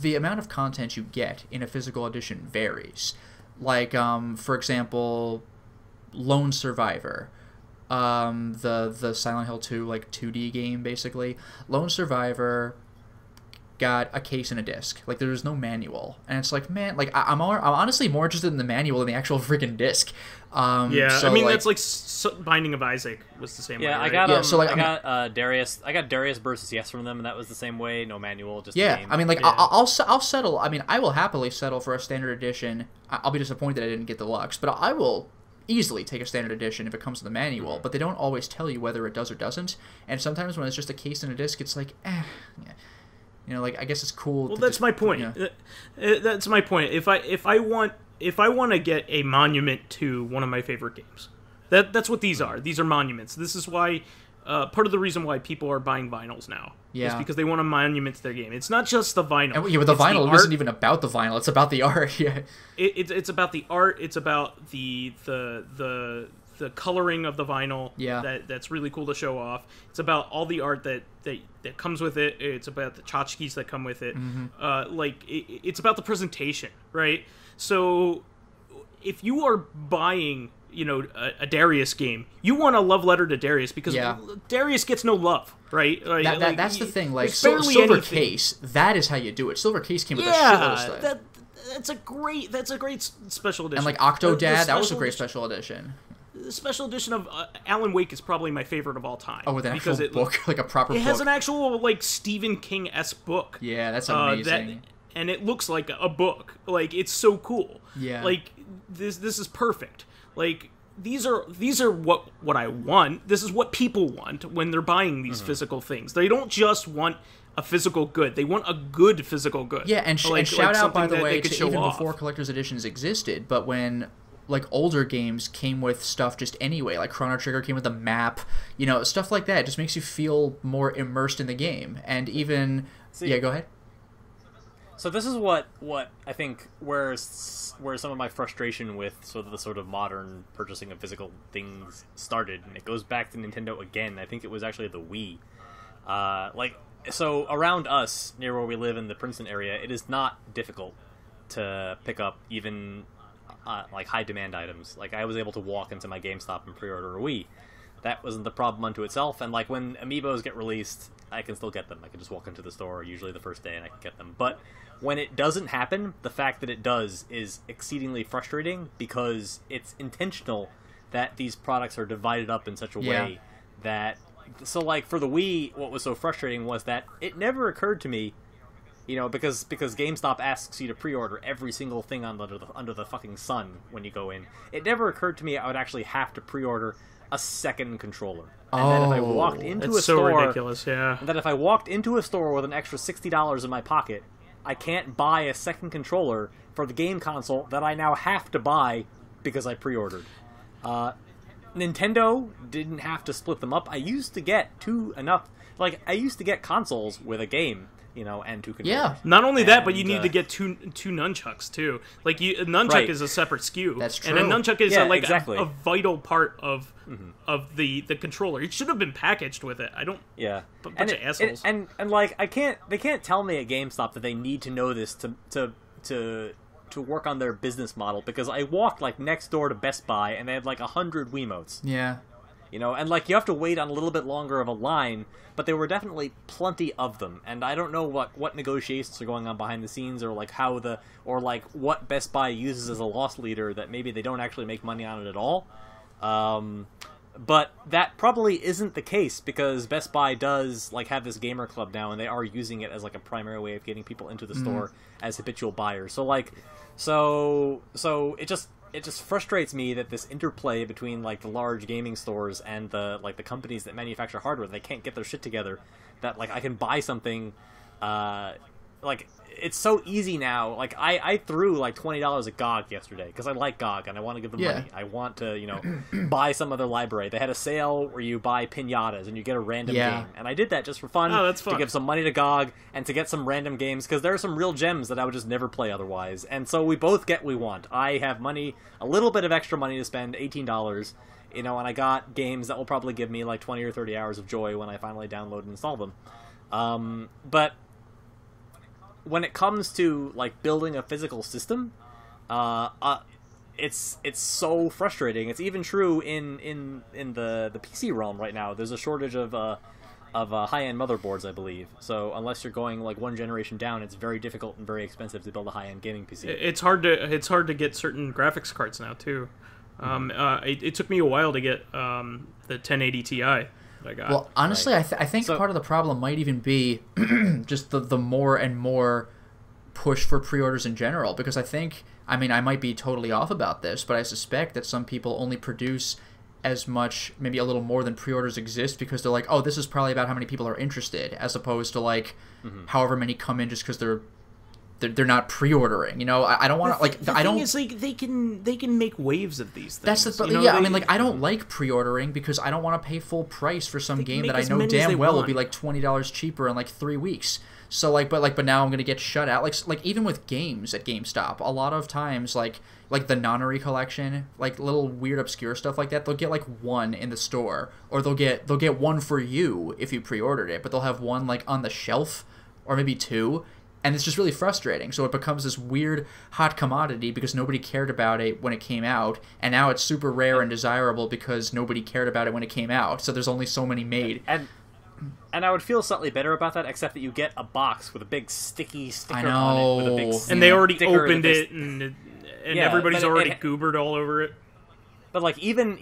the amount of content you get in a physical edition varies. Like, for example, Lone Survivor, the Silent Hill 2 like 2D game basically. Lone Survivor got a case and a disc. Like, there's no manual, and it's like, man, like I'm honestly more interested in the manual than the actual freaking disc. So, I mean, that's like Binding of Isaac was the same way. Right? I got Darius versus Yes from them, and that was the same way. No manual, just yeah. the game. I mean, like I'll settle. I mean, I will happily settle for a standard edition. I'll be disappointed I didn't get deluxe, but I will easily take a standard edition if it comes with a manual. But they don't always tell you whether it does or doesn't, and sometimes when it's just a case and a disc, it's like, yeah. Like, I guess it's cool. Well, that's my point. That's my point. If I want to get a monument to one of my favorite games, that's what these are. These are monuments. This is why part of the reason why people are buying vinyls now is because they want a monument to their game. It's not just the vinyl. But the vinyl isn't even about the vinyl. It's about the art. Yeah. It's about the art. It's about the coloring of the vinyl. Yeah. That's really cool to show off. It's about all the art that comes with it. It's about the tchotchkes that come with it. Mm-hmm. It's about the presentation, right? So if you are buying, a Darius game, you want a love letter to Darius because Darius gets no love, right? That's the thing. Like, Silver Case, that is how you do it. Silver Case came with a shitload of stuff. That's a great special edition. And like Octodad, that was a great special edition. The special edition of Alan Wake is probably my favorite of all time. Oh, with an actual book, like a proper book. It has an actual like Stephen King-esque book. Yeah, that's amazing. And it looks like a book. Like, it's so cool. Yeah. Like, this is perfect. Like, these are what I want. This is what people want when they're buying these physical things. They don't just want a physical good. They want a good physical good. Yeah, and shout out, by the way, to even before collector's editions existed, but when like older games came with stuff just anyway, like Chrono Trigger came with a map, stuff like that. It just makes you feel more immersed in the game. And even go ahead. So this is what I think where some of my frustration with the sort of modern purchasing of physical things started, and it goes back to Nintendo again. I think it was actually the Wii. So around us, near where we live in the Princeton area, it is not difficult to pick up even like high demand items. Like, I was able to walk into my GameStop and pre-order a Wii. That wasn't the problem unto itself. And like, when amiibos get released, I can still get them. I can just walk into the store usually the first day and I can get them. But when it doesn't happen, the fact that it does is exceedingly frustrating, because it's intentional that these products are divided up in such a way that... So like, for the Wii, what was so frustrating was that it never occurred to me, because GameStop asks you to pre-order every single thing under the fucking sun when you go in. It never occurred to me I would actually have to pre-order a second controller. And then if I walked into a store, ridiculous, yeah. And then if I walked into a store with an extra $60 in my pocket, I can't buy a second controller for the game console that I now have to buy because I pre-ordered. Nintendo didn't have to split them up. I used to get I used to get consoles with a game, and two controllers. Yeah. Not only that, but you need to get two nunchucks too. Like a nunchuck is a separate SKU. That's true. And a nunchuck is exactly. a vital part of the controller. It should have been packaged with it. I don't. Yeah. Bunch of assholes. And like they can't tell me at GameStop that they need to know this to work on their business model, because I walked like next door to Best Buy and they had like 100 Wiimotes. Yeah. And like you have to wait on a little bit longer of a line, but there were definitely plenty of them. And I don't know what negotiations are going on behind the scenes, or like what Best Buy uses as a loss leader that maybe they don't actually make money on it at all. But that probably isn't the case, because Best Buy does like have this gamer club now, and they are using it as like a primary way of getting people into the store as habitual buyers. So it just frustrates me that this interplay between like the large gaming stores and the companies that manufacture hardware, they can't get their shit together. That like I can buy something, like it's so easy now. Like I threw like $20 at GOG yesterday because I like GOG and I want to give them money. I want to buy some other library. They had a sale where you buy pinatas and you get a random game, and I did that just for fun. Oh, that's fun. To give some money to GOG and to get some random games, because there are some real gems that I would just never play otherwise. And so we both get what we want. I have money, a little bit of extra money to spend, $18, and I got games that will probably give me like 20 or 30 hours of joy when I finally download and install them. But when it comes to like building a physical system, it's so frustrating. It's even true in the PC realm right now. There's a shortage of high-end motherboards, I believe. So unless you're going like one generation down, it's very difficult and very expensive to build a high-end gaming PC. It's hard to get certain graphics cards now too. It took me a while to get the 1080 Ti. I got. Well, honestly, I think part of the problem might even be just the more and more push for pre-orders in general, because I might be totally off about this, but I suspect that some people only produce as much, maybe a little more than pre-orders exist, because they're like, oh, this is probably about how many people are interested, as opposed to like however many come in just because they're not pre-ordering. I don't want to like. The thing is, like, they can make waves of these things. That's I don't like pre-ordering because I don't want to pay full price for some game that I know damn well will be like $20 cheaper in like 3 weeks. So like, but now I'm gonna get shut out. Like even with games at GameStop, a lot of times like the Nonary collection, like little weird obscure stuff like that, they'll get like one in the store, or they'll get one for you if you pre-ordered it, but they'll have one like on the shelf, or maybe two. And it's just really frustrating. So it becomes this weird hot commodity because nobody cared about it when it came out, and now it's super rare and desirable because nobody cared about it when it came out. So there's only so many made. And I would feel slightly better about that, except that you get a box with a big sticky sticker on it. With a big and they already opened it, and everybody's already goobered all over it. But like even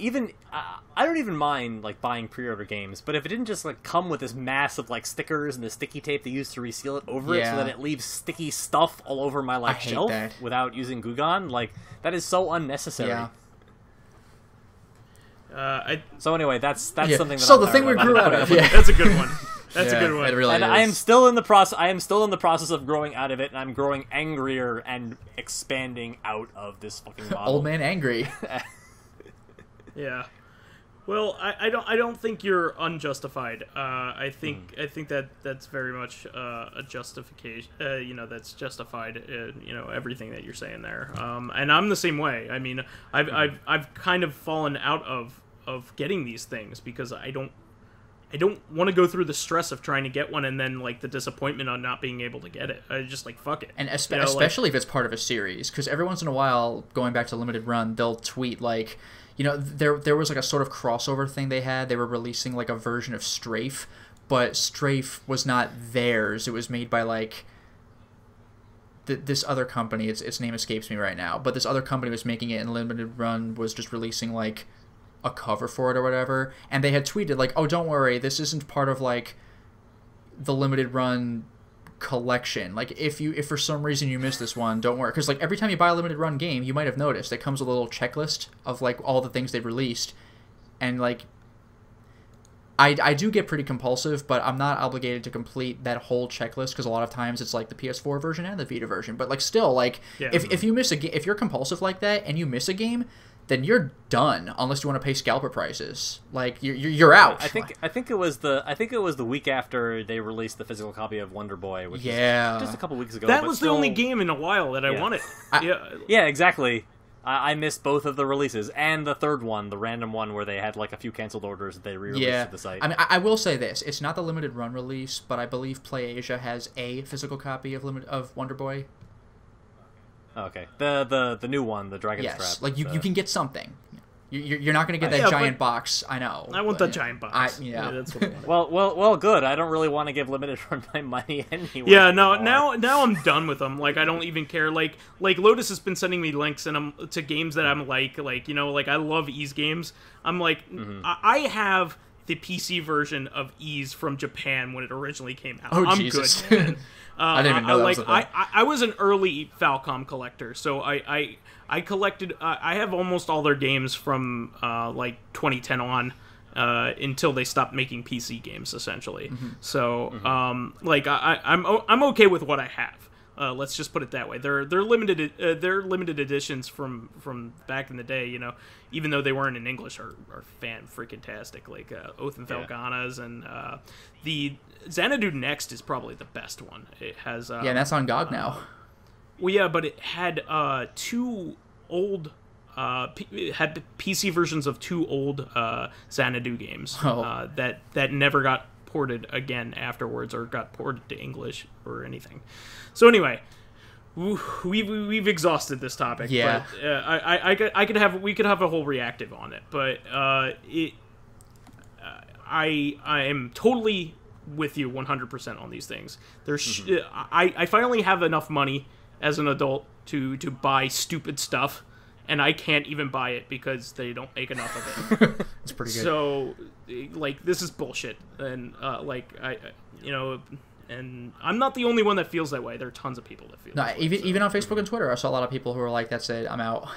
I don't even mind like buying pre-order games, but if it didn't just like come with this mass of like stickers and the sticky tape they use to reseal it over it, so that it leaves sticky stuff all over my like shelf without using Goo Gone, like that is so unnecessary. So anyway, that's something. That so the thing we grew out of. That's a good one. That's a good one. It really and is. I am still in the process of growing out of it, and I'm growing angrier and expanding out of this fucking model. Old man angry. Yeah, well, I don't think you're unjustified. I think that's very much a justification. That's justified. Everything that you're saying there. And I'm the same way. I mean, I've kind of fallen out of getting these things because I don't want to go through the stress of trying to get one and then like the disappointment on not being able to get it. I just like fuck it. And especially if it's part of a series, because every once in a while, going back to Limited Run, they'll tweet like. There was like a sort of crossover thing they had. They were releasing like a version of Strafe, but Strafe was not theirs. It was made by like this other company. Its name escapes me right now. But this other company was making it, and Limited Run was just releasing like a cover for it or whatever. And they had tweeted like, "Oh, don't worry, this isn't part of like the Limited Run collection. Like if for some reason you missed this one, don't worry, because like every time you buy a Limited Run game, you might have noticed it comes with a little checklist of like all the things they've released, and like I do get pretty compulsive, but I'm not obligated to complete that whole checklist because a lot of times it's like the PS4 version and the Vita version. But like still, like if you miss a game, if you're compulsive like that and you miss a game, then you're done unless you want to pay scalper prices. Like you're out. I think it was the week after they released the physical copy of Wonder Boy, which was just a couple weeks ago. That was the only game in a while that I wanted. Yeah, exactly. I missed both of the releases and the third one, the random one where they had like a few canceled orders that they re-released to the site. I mean, I will say this: it's not the limited run release, but I believe PlayAsia has a physical copy of Wonder Boy. Okay, the new one, the Dragon Strap. Yes, like you can get something. You're not going to get that giant box. I know. I want that giant box. That's what I want. Well, good. I don't really want to give limited run my money anyway. Yeah, no. Now I'm done with them. Like I don't even care. Like Lotus has been sending me links to games that I'm like I love Ys games. I'm like I have the PC version of Ys from Japan when it originally came out. I'm Jesus. good. I didn't even know that was a thing. I was an early Falcom collector, so I collected. I have almost all their games from like 2010 on until they stopped making PC games, essentially. So I'm okay with what I have. Let's just put it that way. They're limited editions from back in the day. Even though they weren't in English, are fan-freaking-tastic. Like Oath and Felgana's and the Xanadu Next is probably the best one. It has and that's on GOG now. Well, yeah, but it had two old it had PC versions of two old Xanadu games that never got ported again afterwards or got ported to English or anything. So anyway, we've exhausted this topic. Yeah. But we could have a whole reactive on it, but I am totally with you 100% on these things. I finally have enough money as an adult to buy stupid stuff, and I can't even buy it because they don't make enough of it. It's pretty good. So, like, this is bullshit, and and I'm not the only one that feels that way. There are tons of people that feel. No, even on Facebook and Twitter, I saw a lot of people who were like, "That's it, I'm out."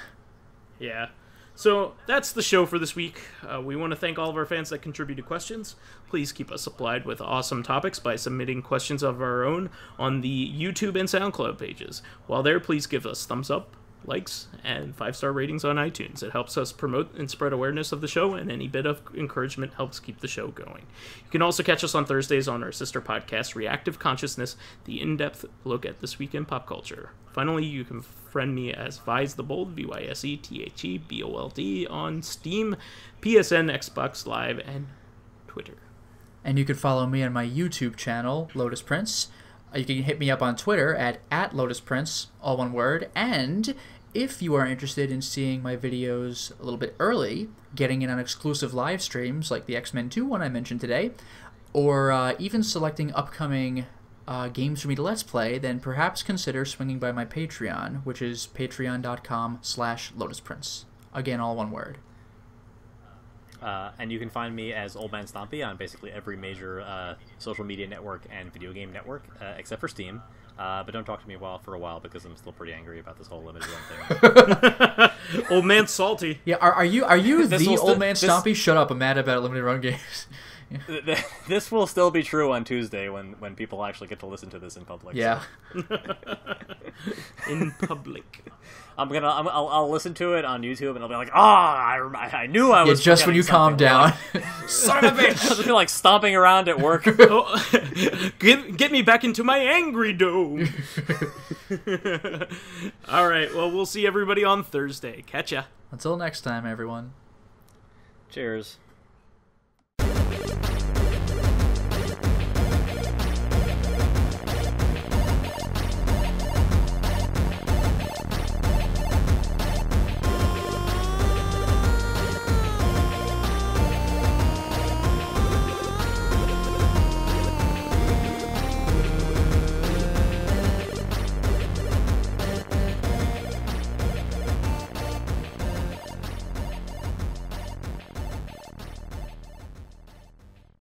Yeah. So that's the show for this week. We want to thank all of our fans that contributed questions. Please keep us supplied with awesome topics by submitting questions of our own on the YouTube and SoundCloud pages. While there, please give us thumbs up, likes, and 5-star ratings on iTunes. It helps us promote and spread awareness of the show, and any bit of encouragement helps keep the show going. You can also catch us on Thursdays on our sister podcast, Reactive Consciousness, the in-depth look at this week in pop culture. Finally, you can friend me as Vysethebold, Vysethebold, on Steam, PSN, Xbox Live, and Twitter. And you can follow me on my YouTube channel, Lotus Prince. You can hit me up on Twitter at Lotus Prince, all one word. And if you are interested in seeing my videos a little bit early, getting in on exclusive live streams like the X-Men II one I mentioned today, or even selecting upcoming games for me to Let's Play, then perhaps consider swinging by my Patreon, which is patreon.com/LotusPrince. Again, all one word. And you can find me as OldManStompy on basically every major social media network and video game network, except for Steam. But don't talk to me for a while because I'm still pretty angry about this whole limited run thing. Old man salty. Yeah, are you the OldManStompy? Shut up! I'm mad about limited run games. This will still be true on Tuesday when people actually get to listen to this in public. Yeah. So. In public. I'll listen to it on YouTube and I'll be like, I knew I was. Yeah, just when you calm down. Son of a bitch! I'll just be like stomping around at work. Get me back into my angry dome. All right. Well, we'll see everybody on Thursday. Catch ya. Until next time, everyone. Cheers.